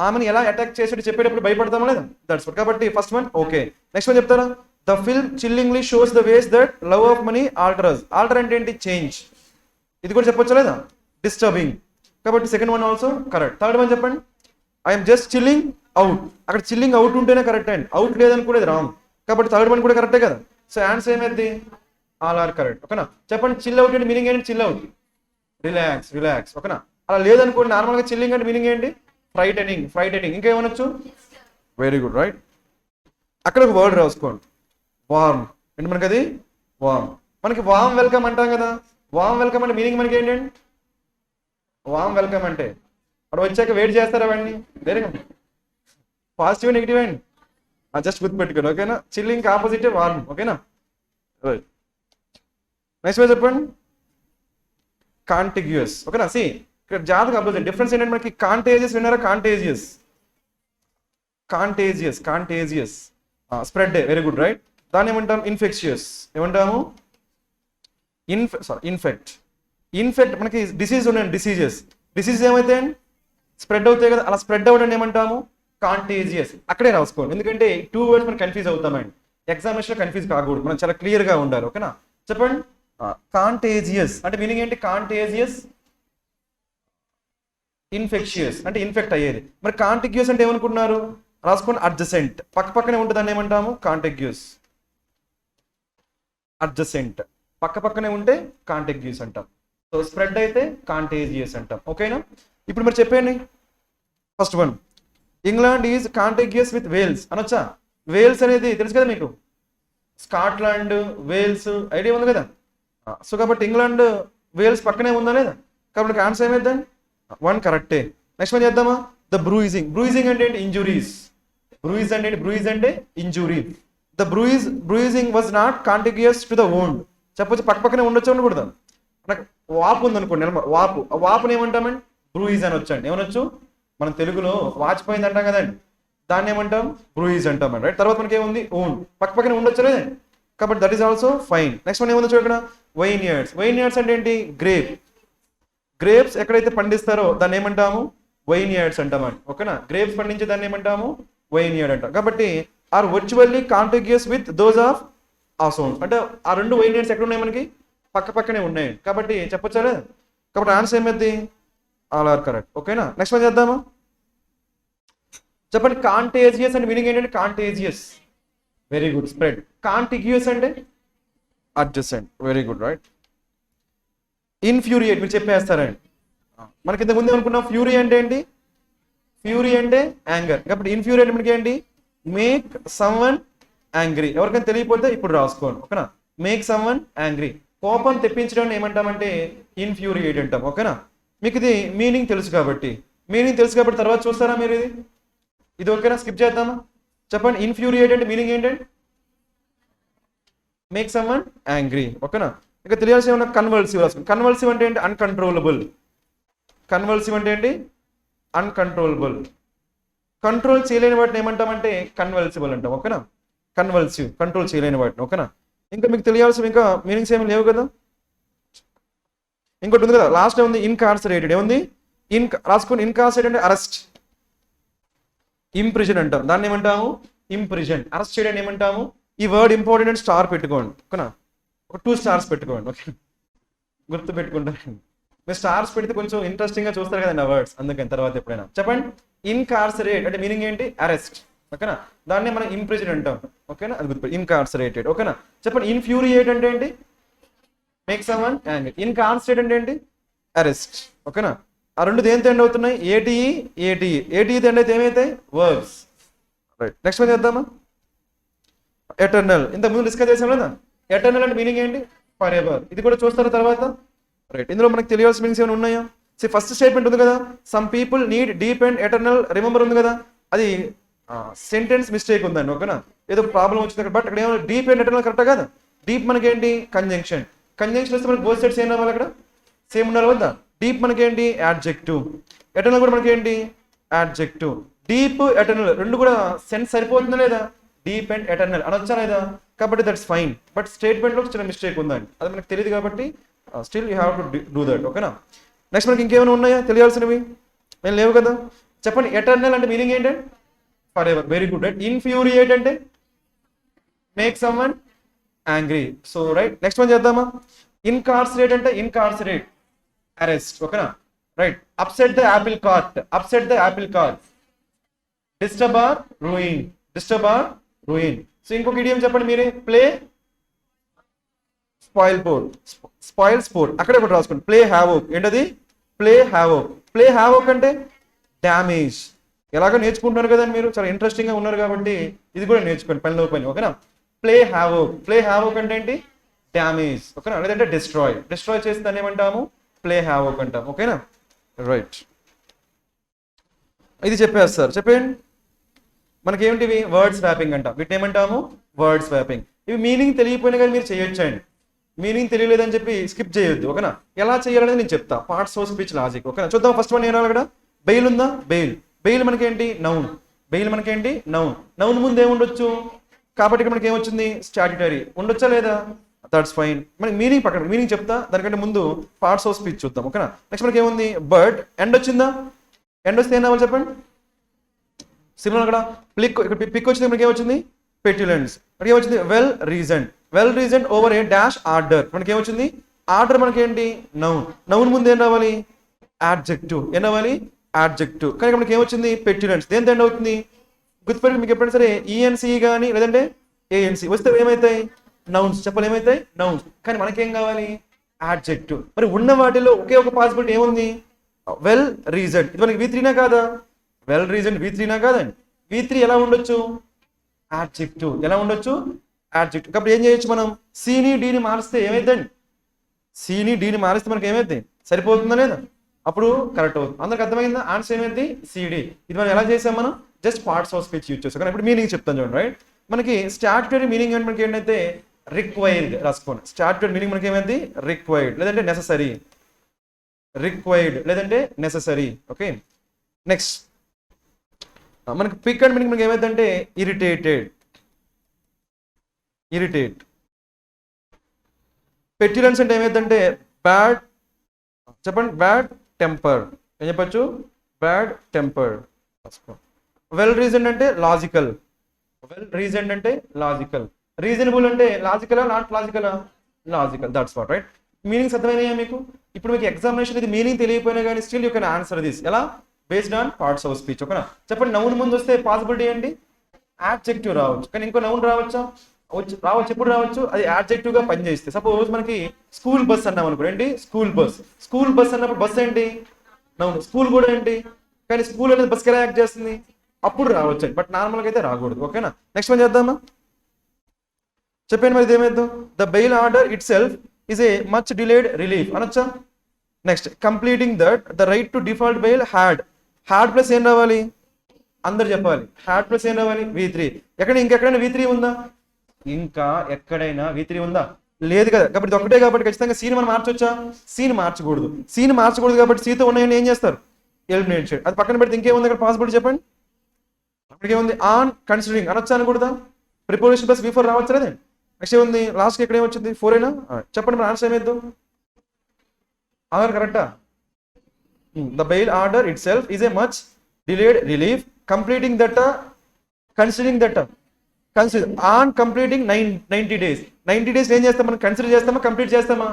ఆమెను ఎలా అటాక్ చేసాడు చెప్పేటప్పుడు భయపడతామా లేదా? That's what. కాబట్టి first one okay. Next one చెప్తారా? The film chillingly shows the ways that love of money alters. Alter అంటే ఏంటి? చేంజ్. ఇది కూడా చెప్పొచ్చా లేదా? డిస్టర్బింగ్. కాబట్టి second one also correct. Third one చెప్పండి. I'm just chilling out. అక్కడ చిల్లింగ్ అవుట్ ఉంటేనే కరెక్ట్ అండి, అవుట్ లేదనుకునేది రాంగ్. కాబట్టి థర్డ్ వన్ కూడా కరెక్టే కదా. సో ఆన్సర్ ఏమైంది? All are correct. ఓకేనా? చెప్పండి, చిల్ అవుట్ అంటే మీనింగ్ ఏంటి? Chill out, relax. రిలాక్స్. ఓకేనా? అలా లేదనుకోండి, నార్మల్గా చిల్లింగ్ అంటే మీనింగ్ ఏంటి? ఫ్రైటనింగ్. ఫ్రైటనింగ్. ఇంకేమనొచ్చు? Very good, right. అక్కడ ఒక వర్డ్ రాసుకోండి, వార్మ్. అంటే మనకి అది వార్మ్. మనకి వార్మ్ వెల్కమ్ అంటాం కదా. వార్మ్ వెల్కమ్ అంటే మీనింగ్ మనకి ఏంటండి? వార్మ్ వెల్కమ్ అంటే అక్కడ వచ్చాక వెయిట్ చేస్తారు అవన్నీ. వేరే పాజిటివ్ నెగిటివ్ అండి, జస్ట్ గుర్తుపెట్టుకోండి. ఓకేనా? Chilling opposite warm. ఓకేనా? రైట్. నెక్స్ట్ వే చెప్పండి. కాంటిగ్యూస్. ఓకేనా? సి ఇక్కడ జాతక అపోజిట్. డిఫరెన్స్ ఏంటంటే మనకి కాంటేజియస్ విన్నారా? కాంటేజియస్. కాంటేజియస్. కాంటేజియస్ స్ప్రెడ్. Very good, right. దాన్ని ఏమంటాం? ఇన్ఫెక్షియస్. ఏమంటాము? ఇన్ఫెక్ట్. ఇన్ఫెక్ట్ మనకి డిసీజ్ ఉండండి. డిసీజెస్ ఏమైతాయండి? స్ప్రెడ్ అవుతాయి కదా. అలా స్ప్రెడ్ అవ్వడం ఏమంటాము? కాంటేజియస్. అక్కడే రాసుకోండి, ఎందుకంటే 2 words మనం కన్ఫ్యూజ్ అవుతామండి. ఎగ్జామినేషన్ కన్ఫ్యూజ్ కాకూడదు, మనం చాలా క్లియర్గా ఉండాలి. ఓకేనా? చెప్పండి. కాంటేజియస్ అంటే మీనింగ్ ఏంటి? కాంటేజియస్. ఇన్ఫెక్షియస్ అంటే ఇన్ఫెక్ట్ అయ్యేది. మరి కాంటిగ్యూస్ అంటే ఏమనుకుంటున్నారు? రాసుకోండి, అడ్జసెంట్. పక్క పక్కనే ఉంటుంది, దాన్ని ఏమంటాము? కాంటిగ్యూస్. అడ్జసెంట్ పక్క పక్కనే ఉంటే కాంటిగ్యూస్ అంటాం. సో స్ప్రెడ్ అయితే కాంటేజియస్ అంటాం. ఓకేనా? ఇప్పుడు మరి చెప్పండి. First one, England is contiguous with Wales అనొచ్చా? వేల్స్ అనేది తెలుసు కదా మీకు, స్కాట్లాండ్, వేల్స్ ఐడియా ఉంది కదా. సో కాబట్టి ఇంగ్లాండ్ వేల్స్ పక్కనే ఉందా లేదా? కాబట్టి ఆన్సర్ ఏమైందండి? 1 కరెక్టే. నెక్స్ట్ వన్ చేద్దామా? బ్రూయిజింగ్ అంటే ఏంటి? ఇంజురీస్. బ్రూయిజ్ అంటే injury. The bruising was not contiguous to the wound. చెప్పొచ్చు పక్కనే ఉండొచ్చు అనకూడదు. నాకు వాపు ఉంది అనుకోండి, వాపు, ఆ వాపుని ఏమంటామండి? బ్రూయిజ్ అని వచ్చండి. ఏమనొచ్చు? మనం తెలుగులో వాచిపోయింది అంటాం కదండి, దాన్ని ఏమంటాం? బ్రూయిజ్ అంటామండి, రైట్? తర్వాత మనకి ఏముంది? ఓన్, పక్కనే ఉండొచ్చు లేదండి, కాబట్టి that is also fine. Next మనం ఏముందో చూడక్కడ, వైన్యార్డ్స్ అంటే ఏంటి? గ్రేప్స్ ఎక్కడైతే పండిస్తారో దాన్ని ఏమంటాము? వైన్యార్డ్స్ అంటామండి, ఓకేనా? గ్రేప్స్ పండించే దాన్ని ఏమంటాము? వైన్యార్డ్ అంటాం. కాబట్టి are virtually contiguous with those of Ausone's. అంటే ఆ రెండు వైన్యార్డ్స్ ఎక్కడ ఉన్నాయి? మనకి పక్కనే ఉన్నాయి, కాబట్టి చెప్పొచ్చా లేదా? కాబట్టి ఆన్సర్ ఏమైంది? ఆల్ ఆర్ కరెక్ట్, ఓకేనా? నెక్స్ట్ మనం చేద్దామా? చెప్పండి. కాంటేజియస్ అంటే మీనింగ్ ఏంటంటే? కాంటేజియస్, వెరీ గుడ్. స్ప్రెడ్. కాంటిగ్యూయస్ అంటే అడ్జసెంట్, వెరీ గుడ్, రైట్? ఇన్ఫ్యూరియేట్ మీరు చెప్పేస్తారండి. మనకి ఇంతకు ముందు అనుకున్నాం ఫ్యూరీ అంటే ఏంటి? ఫ్యూరీ అంటే యాంగర్, కాబట్టి ఇన్ఫ్యూరియేట్ మనకి ఏంటి? Make someone angry. ఎవరికైనా తెలియకపోతే ఇప్పుడు రాసుకోండి, ఓకేనా? మేక్ సమ్వన్ యాంగ్రీ, కోపం తెప్పించడం ఏమంటామంటే ఇన్ఫ్యూరియేట్ అంటాం, ఓకేనా? మీకు ఇది మీనింగ్ తెలుసు కాబట్టి తర్వాత చూస్తారా మీరు? ఇది ఓకేనా? స్కిప్ చేద్దామా? చెప్పండి. ఇన్ఫ్యూరియేట్ అంటే మీనింగ్ ఏంటంటే మేక్ సమ్వన్ యాంగ్రీ, ఓకేనా? ఇక తెలియాల్సి ఏమన్నా కన్వల్సివ్ రాసుకోండి. కన్వల్సివ్ అంటే ఏంటి? అన్కంట్రోలబుల్. కన్వల్సివ్ అంటే ఏంటి? అన్కంట్రోలబుల్. కంట్రోల్ చేయలేని వాటిని ఏమంటామంటే కన్వల్సిబుల్ అంటాం, ఓకేనా? కన్వల్సివ్, కంట్రోల్ చేయలేని వాటిని, ఓకేనా? ఇంకా మీకు తెలియాల్సి ఇంకా మీనింగ్స్ ఏమి లేవు కదా? ఇంకోటి ఉంది కదా, లాస్ట్ ఉంది ఇన్కార్సరేటెడ్. ఏముంది? రాసుకోండి. ఇన్కార్సరేటెడ్ అంటే అరెస్ట్, ఇంప్రిజన్ అంటాం, దాన్ని ఏమంటాము? ఇంప్రిజన్. అరెస్ట్ చేయడం ఏమంటాము? ఈ వర్డ్ ఇంపార్టెంట్ అంటే స్టార్ పెట్టుకోండి, ఓకేనా? ఒక 2 స్టార్స్ పెట్టుకోండి, ఓకే? గుర్తు పెట్టుకుంటారు. మీరు స్టార్స్ పెడితే కొంచెం ఇంట్రెస్టింగ్ గా చూస్తారు కదండి ఆ వర్డ్స్, అందుకని తర్వాత ఎప్పుడైనా చెప్పండి. ఇన్కార్సరేట్ అంటే మీనింగ్ ఏంటి? అరెస్ట్, ఓకేనా? దాన్ని మనం ఇంప్రిజన్ అంటాం, ఓకేనా? అది గుర్తు. ఇన్కార్సరేటెడ్, ఓకేనా? చెప్పండి. ఇన్ఫ్యూరియేట్ అంటే ఏంటి? Make someone angry. ఇన్కార్సరేట్ అంటే ఏంటి? అరెస్ట్, ఓకేనా? ఆ రెండు దేనితో ఎండ్ అవుతున్నాయి? ఏటీఈ ఎండ్ అయితే ఏమైతాయి? Verbs, right? నెక్స్ట్ మనం చేద్దామా? ఎటర్నల్. ఇంతకు ముందు డిస్కస్ చేసాం కదా. ఎటర్నల్ అంటే మీనింగ్ ఏంటి? For ever. ఇది కూడా చూస్తారు తర్వాత, రైట్? ఇందులో మనకు తెలియాల్సిన మీనింగ్స్ ఏమైనా ఉన్నాయా? ఫస్ట్ స్టేట్మెంట్ ఉంది కదా, some people need deep and eternal remember ఉంది కదా, అది సెంటెన్స్ మిస్టేక్ ఉందండి, ఓకేనా? ఏదో ప్రాబ్లం వచ్చింది అక్కడ, బట్ అక్కడ ఏమో డీప్ అండ్ ఎటర్నల్ కరెక్టా కదా? డీప్ మనకి ఏంటి? కంజంక్షన్ వస్తే మనకి బోత్ సైడ్స్ ఏం రావాలి? అక్కడ సేమ్ ఉండాలి వద్దా? డీప్ మనకి ఏంటి? యాడ్జెక్టివ్. ఎటర్నల్ కూడా మనకి ఏంటి? యాడ్జెక్టివ్. డీప్ ఎటర్నల్ రెండు కూడా సెన్స్ సరిపోతుందా లేదా? డీప్ అండ్ ఎటర్నల్ అనొచ్చా లేదా? కాబట్టి దట్స్ ఫైన్. బట్ స్టేట్మెంట్లో చిన్న మిస్టేక్ ఉందండి, అది మనకు తెలియదు కాబట్టి still you have to do that, ఓకేనా? నెక్స్ట్ మనకి ఇంకేమైనా ఉన్నాయా తెలియాల్సినవి? నేను లేవు కదా. చెప్పండి. ఎటర్నల్ అంటే మీనింగ్ ఏంటంటే for ever, very good, right? Infuriate అంటే make someone angry, so right. Next one చేద్దామా? ఇన్కార్సరేట్ అంటే ఇన్కార్సరేట్, అరెస్ట్, ఓకేనా? Right. Upset the apple cart, disturb or ruin. So ఇంకొక ఇడియం చెప్పండి మీరే. ప్లే స్పాయిల్ స్పోర్ట్, అక్కడే ఒకటి రాసుకోండి. Play havoc. ఏంటది? ప్లే హ్యావోక్ అంటే డ్యామేజ్. ఎలాగో నేర్చుకుంటున్నారు కదండి మీరు, చాలా ఇంట్రెస్టింగ్ గా ఉన్నారు కాబట్టి ఇది కూడా నేర్చుకోండి పని, ఓకేనా? ప్లే హ్యావోక్ అంటే ఏంటి? డ్యామేజ్, ఓకేనా? లేదంటే డిస్ట్రాయ్ చేసి దాన్ని ఏమంటాము? ప్లే హ్యావోక్ అంటాం, ఓకేనా? రైట్. ఇది చెప్పేస్తారు. చెప్పండి. మనకి ఏమిటివి? వర్డ్ స్వాపింగ్ అంటాం. వీటిని ఏమంటాము? Word swapping. ఇవి మీనింగ్ తెలియపోయినా కానీ మీరు చేయొచ్చండి. మీనింగ్ తెలియలేదని చెప్పి స్కిప్ చేయొద్దు, ఓకేనా? ఎలా చేయాలనేది నేను చెప్తా. పార్ట్స్ ఆఫ్ స్పీచ్ లాజిక్, ఓకేనా? చూద్దాం. ఫస్ట్ వన్ ఏమన్నా అక్కడ బెయిల్ ఉందా? బెయిల్ మనకేంటి? నౌన్. నౌన్ ముందు ఏముండొచ్చు? కాబట్టి ఇక్కడ మనకి ఏమొచ్చింది? స్టాట్యుటరీ. ఉండొచ్చా లేదా? That's fine. మనకి మీనింగ్ చెప్తా, దానికంటే ముందు పార్ట్స్ ఆఫ్ స్పీచ్ చూద్దాం, ఓకేనా? నెక్స్ట్ మనకి ఏముంది? బర్డ్. ఎండ్ వచ్చిందా? ఎండ్ వస్తే ఏం రావాలి చెప్పండి? సిమిలర్ అక్కడ పిక్ వచ్చింది. మనకి ఏమొచ్చింది? పెట్యులెన్స్. మనకి ఏమొచ్చింది? Well reason over a dash order. మనకి ఏమొచ్చింది? ఆర్డర్ మనకి ఏంటి? నౌన్ ముందు ఏం రావాలి? యాడ్జెక్టివ్. ఏం రావాలి? యాడ్జెక్టివ్. కానీ మనకి ఏమొచ్చింది? పెట్యులెన్స్. దేంతో ఎండ్ అవుతుంది? గుర్తుపెట్టి మీకు ఎప్పుడైనా సరే ఈఎన్సీ కానీ లేదంటే ఏఎన్సీ వస్తే ఏమవుతాయి? నౌన్స్. చెప్పాలి ఏమవుతాయి? నౌన్స్. కానీ మనకేం కావాలి? యాడ్జెక్టివ్. మరి ఉన్న వాటిలో ఒకే ఒక పాసిబిలిటీ ఏముంది? Well reason. ఇది మనకి V3 కాదా? వెల్ రీజన్ V3 కాదండి. V3 ఎలా ఉండొచ్చు? యాడ్జెక్టివ్. ఎలా ఉండొచ్చు? యాడ్జెక్టివ్. కాబట్టి ఏం చేయొచ్చు మనం? సిని డీని మారిస్తే ఏమైందండి? సిని డీని మారిస్తే మనకి ఏమైంది? సరిపోతుందా లేదా? అప్పుడు కరెక్ట్ అవుతుంది. అందరికి అర్థమైందా? ఆన్సర్ ఏమైంది? సిడి. ఇది మనం ఎలా చేసాం? మనం just parts of speech use చేస్తాం. కానీ ఇప్పుడు మీనింగ్ చెప్తాను చూడండి. రైట్, మనకి స్టాట్యుటరీ మీనింగ్ అంటే మనకి ఏంటంటే రిక్వైర్డ్ రాసుకోండి. స్టాట్యుటరీ మీనింగ్ మనకి ఏమైంది? రిక్వైర్డ్ లేదంటే నెససరీ. రిక్వైర్డ్ లేదంటే నెససరీ. ఓకే, నెక్స్ట్ మనకి పిక్ అండ్ మీనింగ్ మనకి ఏమైందంటే ఇరిటేటెడ్. ఇరిటేట్. పెట్యులెన్స్ అంటే ఏమైందంటే బ్యాడ్. చెప్పండి, బ్యాడ్ టెంపర్. ఏం చెప్పచ్చు? Bad temper. వెల్ రీజన్ అంటే లాజికల్. వెల్ రీజన్ అంటే లాజికల్. రీజనబుల్ అంటే లాజికలా, నాట్ లాజికలా? Logical. That's what. Right, meanings అర్థమైనాయా మీకు? ఇప్పుడు మీకు ఎగ్జామినేషన్ ఇది మీనింగ్ తెలియకపోయినా కానీ still you can answer this. ఎలా? Based on parts of speech. ఓకేనా? చెప్పండి, నౌన్ ముందు వస్తే పాసిబిలిటీ ఏంటి? యాడ్జెక్టివ్ రావచ్చు. కానీ ఇంకో నౌన్ రావచ్చా? రావచ్చు. ఎప్పుడు రావచ్చు? అది యాడ్జెక్టివ్ గా పనిచేస్తే. సపోజ్ మనకి స్కూల్ బస్ అన్నాం అనుకోండి. ఏంటి? School bus. స్కూల్ బస్ అన్నప్పుడు బస్ ఏంటి? నౌన్. స్కూల్ కూడా ఏంటి? కానీ స్కూల్ అనేది బస్కి ఎలా యాక్ట్ చేస్తుంది? అప్పుడు రావచ్చు, బట్ నార్మల్గా అయితే రాకూడదు. ఓకేనా? నెక్స్ట్ వన్ చేద్దామా? చెప్పండి మరి, ఇదేమైద్దాం? The bail order itself is a much delayed relief అనొచ్చా? Next, completing that the right to default bail had. Had plus ఏం రావాలి? అందరు చెప్పాలి. హ్యాడ్ ప్లస్ ఏం రావాలి? V3. ఇంకెక్కడైనా V3 ఉందా? ఇంకా ఎక్కడైనా V3 ఉందా? లేదు కదా. కాబట్టి ఇది ఒకటే కాబట్టి ఖచ్చితంగా సీన్ మనం మార్చొచ్చా? సీన్ మార్చకూడదు. సీన్ మార్చకూడదు కాబట్టి సీతో ఉన్నాయని ఏం చేస్తారు? ఎలిమినేట్ చేయండి. అది పక్కన పెడితే ఇంకేముంది అక్కడ పాసిబిలిటీ చెప్పండి. అక్కడికి ఏముంది? ఆన్ కన్సిడరింగ్ అనొచ్చా అనకూడదా? ప్రిపోజిషన్ ప్లస్ V4 రావచ్చు కదా. నెక్స్ట్ ఏముంది? లాస్ట్కి ఎక్కడ ఏమొచ్చింది? 4 అయినా? చెప్పండి మరి ఆన్సర్ ఏమైద్దాం? ఆధార్ కరెక్టా? The bail order itself is a much delayed relief completing that considering that consider on completing 90 days. 90 days ఏం చేస్తాం మనం? కన్సిడర్ చేస్తామా, కంప్లీట్ చేస్తామా?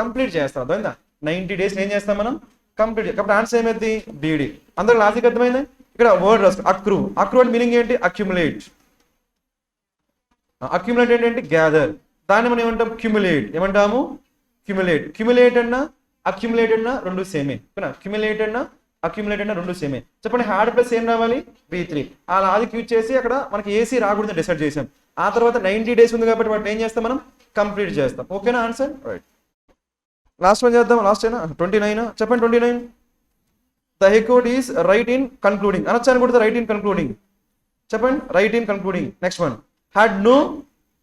కంప్లీట్ చేస్తాం. అర్థమైందా? 90 days ఏం చేస్తాం మనం? కంప్లీట్. కాబట్టి ఆన్సర్ ఏమైంది? బీడీ. అందరూ లాజిక్ అర్థమైంది? ఇక్కడ వర్డ్ రాసుకో. అక్రూ. అక్రూ అంటే మీనింగ్ ఏంటి? అక్యుములేట్. అక్యుములేట్ ఏంటంటే గ్యాదర్. దాన్ని మనం ఏమంటాం? క్యుములేట్. ఏమంటాము? క్యుములేట్. క్యుములేట్ అన్నా అక్యుములేట్ అన్నా రెండు సేమే. క్యుములేట్ అన్నా అక్యుములేట్ అన్నా రెండు సేమే. చెప్పండి, హ్యాడ్ ప్లస్ ఏం రావాలి? V3. ఆ లాజిక్ యూజ్ చేసి అక్కడ మనకి ఏసీ రాకూడదని డిసైడ్ చేసాం. ఆ తర్వాత 90 days ఉంది కాబట్టి వాటిని ఏం చేస్తాం మనం? కంప్లీట్ చేస్తాం. ఓకేనా ఆన్సర్? రైట్, లాస్ట్ వన్ చేద్దాం. లాస్ట్ అయినా 29. చెప్పండి 29. The high court is right in concluding అనొచ్చాను కూడా. Right in concluding. చెప్పండి, right in concluding. Next one, had no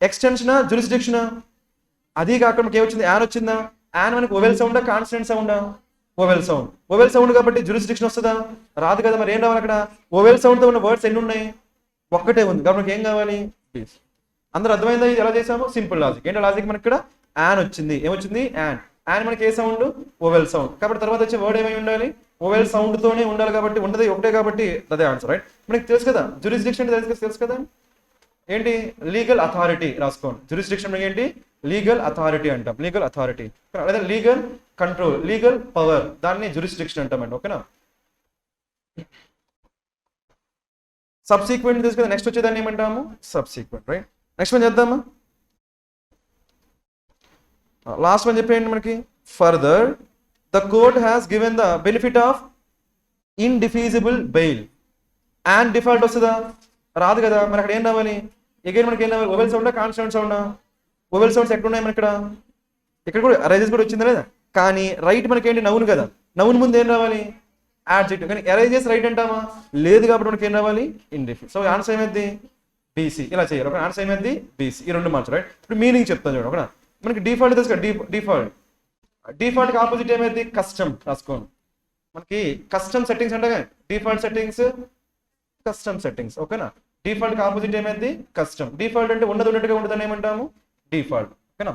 ఎక్స్టెన్షనా, జ్యూరిస్డిక్షనా? అది కాకుండా మనకి ఏమొచ్చింది? యాన్ వచ్చిందా? యాన్ మనకి ఓవెల్ సౌండా, కాన్స్టెంట్ సౌండా? Vowel sound. ఓవెల్ సౌండ్ కాబట్టి జ్యూరిస్డిక్షన్ వస్తుందా? రాదు కదా. మరి ఏం రావాలి అక్కడ? ఓవెల్ సౌండ్తో ఉన్న వర్డ్స్ ఎన్ని ఉన్నాయి? ఒక్కటే ఉంది కాబట్టి ఏం కావాలి? అందరూ అర్థమైందా? ఇది ఎలా చేసాము? Simple logic. ఏంటో లాజిక్? మనకి ఇక్కడ యాన్ వచ్చింది. ఏమొచ్చింది? యాన్. యాన్ మనకి ఏ సౌండ్? Vowel sound. కాబట్టి తర్వాత వచ్చే వర్డ్ ఏమై ఉండాలి? ఓవెల్ సౌండ్ తోనే ఉండాలి. కాబట్టి ఉండదు ఒకటే కాబట్టి అదే ఆన్సర్. రైట్, మనకి తెలుసు కదా జ్యూరిస్డిక్షన్ తెలుసు కదా. ఏంటి? లీగల్ అథారిటీ రాసుకోండి. జ్యూరిస్డిక్షన్ ఏంటి? లీగల్ అథారిటీ అంటాం. లీగల్ అథారిటీ లేదా లీగల్ కంట్రోల్, లీగల్ పవర్, దాన్ని జ్యూరిస్డిక్షన్ అంటామండి. ఓకేనా? సబ్సీక్వెంట్ తెలుసు కదా. నెక్స్ట్ వచ్చేదాన్ని ఏమంటాము? సబ్సీక్వెంట్. రైట్, నెక్స్ట్ వన్ చేద్దామా? లాస్ట్ వన్ చెప్పేయండి మనకి. Further the court has given the benefit of indefeasible bail. And default వస్తుందా? రాదు కదా. మరి అక్కడ ఏం రావాలి? అగైన్ మనకి ఏం రావాలి? ఓవెల్ సౌండా, కాన్స్టెంట్ సౌండా? ఓవెల్ సౌండ్స్ ఎక్కడ ఉన్నాయి మనకి? ఇక్కడ కూడా అరైజెస్ కూడా వచ్చిందా లేదా? కానీ రైట్ మనకి ఏంటి? నౌన్ కదా. నౌన్ ముందు ఏం రావాలి? యాడ్జెక్టివ్. కానీ అరైజెస్ రైట్ అంటామా? లేదు కాబట్టి మనకి ఏం రావాలి? ఇండిఫినిట్. సో ఆన్సర్ ఏమైంది? బీసీ. ఇలా చేయాలి. ఒక ఆన్సర్ ఏమైంది? బీసీ. ఈ రెండు మార్చు. రైట్, ఇప్పుడు మీనింగ్ చెప్తాను చూడండి. ఓకేనా? మనకి డిఫాల్ట్ తెలుసు కదా. డిఫాల్ట్. డిఫాల్ట్కి ఆపోజిట్ ఏమైంది? కస్టమ్. రాసుకోండి. మనకి కస్టమ్ సెట్టింగ్స్ అంటే డిఫాల్ట్ సెట్టింగ్స్, కస్టమ్ సెట్టింగ్స్. ఓకేనా? డిఫాల్ట్ కి ఆపోజిట్ ఏమైంది? కస్టమ్. డిఫాల్ట్ అంటే ఉన్నట్టుగా ఉండదని ఏమంటాము? డిఫాల్ట్. ఓకేనా?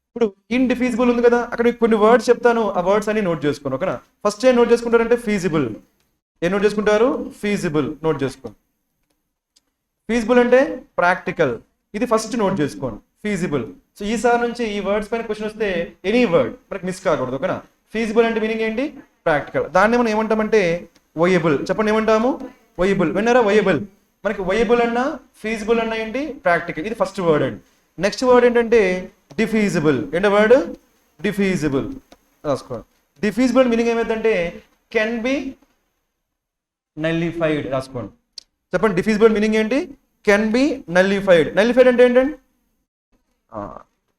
ఇప్పుడు ఇండిఫీజిబుల్ ఉంది కదా, అక్కడ కొన్ని వర్డ్స్ చెప్తాను, ఆ వర్డ్స్ అన్ని నోట్ చేసుకోండి. ఓకేనా? ఫస్ట్ ఏం నోట్ చేసుకుంటారంటే ఫీజిబుల్. ఏం నోట్ చేసుకుంటారు? ఫీజిబుల్ నోట్ చేసుకోండి. ఫీజిబుల్ అంటే ప్రాక్టికల్. ఇది ఫస్ట్ నోట్ చేసుకోండి. ఫీజిబుల్. సో ఈసారి నుంచి ఈ వర్డ్స్ పైన క్వశ్చన్ వస్తే ఎనీ వర్డ్ మనకి మిస్ కాకూడదు. ఓకేనా? ఫీజిబుల్ అంటే మీనింగ్ ఏంటి? ప్రాక్టికల్. దాన్ని మనం ఏమంటామంటే వయబుల్. చెప్పండి ఏమంటాము? వయబుల్. విన్నారా? వయబుల్. మనకి వయబుల్ అన్నా ఫీజిబుల్ అన్నా ఏంటి? ప్రాక్టికల్. ఇది ఫస్ట్ వర్డ్ అండి. నెక్స్ట్ వర్డ్ ఏంటంటే డిఫీజిబుల్. ఏంటో వర్డ్? డిఫీజిబుల్. రాసుకోండి. డిఫీజిబుల్ మీనింగ్ ఏమైందంటే కెన్ బి నల్లిఫైడ్. రాసుకోండి. చెప్పండి డిఫీజిబుల్ మీనింగ్ ఏంటి? Can be nullified. నల్లిఫైడ్ అంటే ఏంటండి?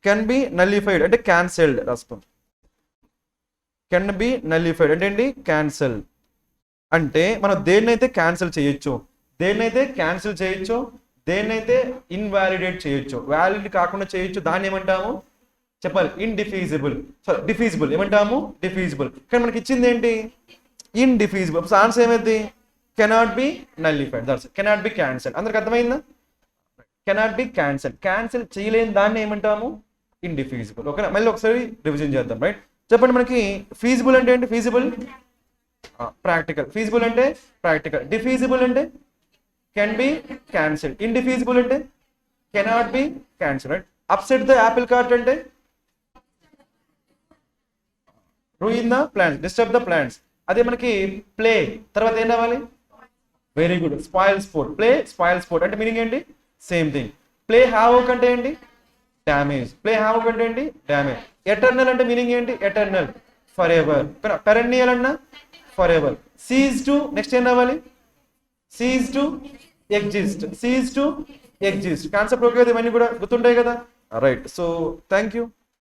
కెన్ బి నల్లిఫైడ్ అంటే క్యాన్సెల్డ్. రాసుకోండి. కెన్ బి నల్లిఫైడ్ అంటే ఏంటి క్యాన్సల్. అంటే మనం దేన్నైతే క్యాన్సిల్ చేయొచ్చు, దేన్నైతే క్యాన్సిల్ చేయొచ్చు, దేన్నైతే ఇన్వాలిడేట్ చేయొచ్చు, వ్యాలిడ్ కాకుండా చేయొచ్చు, దాన్ని ఏమంటాము చెప్పాలి, ఇండిఫీజిబుల్. సారీ డిఫీజిబుల్ ఏమంటాము, డిఫీజిబుల్. కానీ మనకి ఇచ్చింది ఏంటి, ఇండిఫీజిబుల్. సో ఆన్సర్ ఏమైంది, cannot be nullified, that's cannot be cancel. అందరికి అర్థమైందా, కెనాట్ బి క్యాన్సిల్, క్యాన్సిల్ చేయలేని దాన్ని ఏమంటాము ఇండిఫీజిబుల్. ఓకేనా, మళ్ళీ ఒకసారి రివిజన్ చేద్దాం. రైట్, చెప్పండి మనకి ఫీజిబుల్ అంటే ఏంటి, ఫీజిబుల్ ప్రాక్టికల్, ఫీజిబుల్ అంటే ప్రాక్టికల్, డిఫీజిబుల్ అంటే కెన్ బి క్యాన్సిల్, ఇండిఫీజిబుల్ అంటే cannot be cancel. Right, upset the apple cart అంటే ruin the plants, disturb the plants. అదే మనకి ప్లే తర్వాత ఏం రావాలి, very good, spoil sport, play spoil sport అంటే మీనింగ్ ఏంటి, సేమ్ థింగ్. ప్లే హ్యావోక్ అంటే ఏంటి, డ్యామేజ్, ప్లే హ్యావోక్ అంటే ఏంటి, డ్యామేజ్. ఎటర్నల్ అంటే మీనింగ్ ఏంటి, ఎటర్నల్ ఫర్ ఎవర్, పెరెన్నియల్ అన్నా for ever. Cease to next ఏం రావాలి, seize to exist, seize to exist. Concept okay కదా, ఇవన్నీ కూడా గుర్తుంటాయి కదా. Right, so thank you.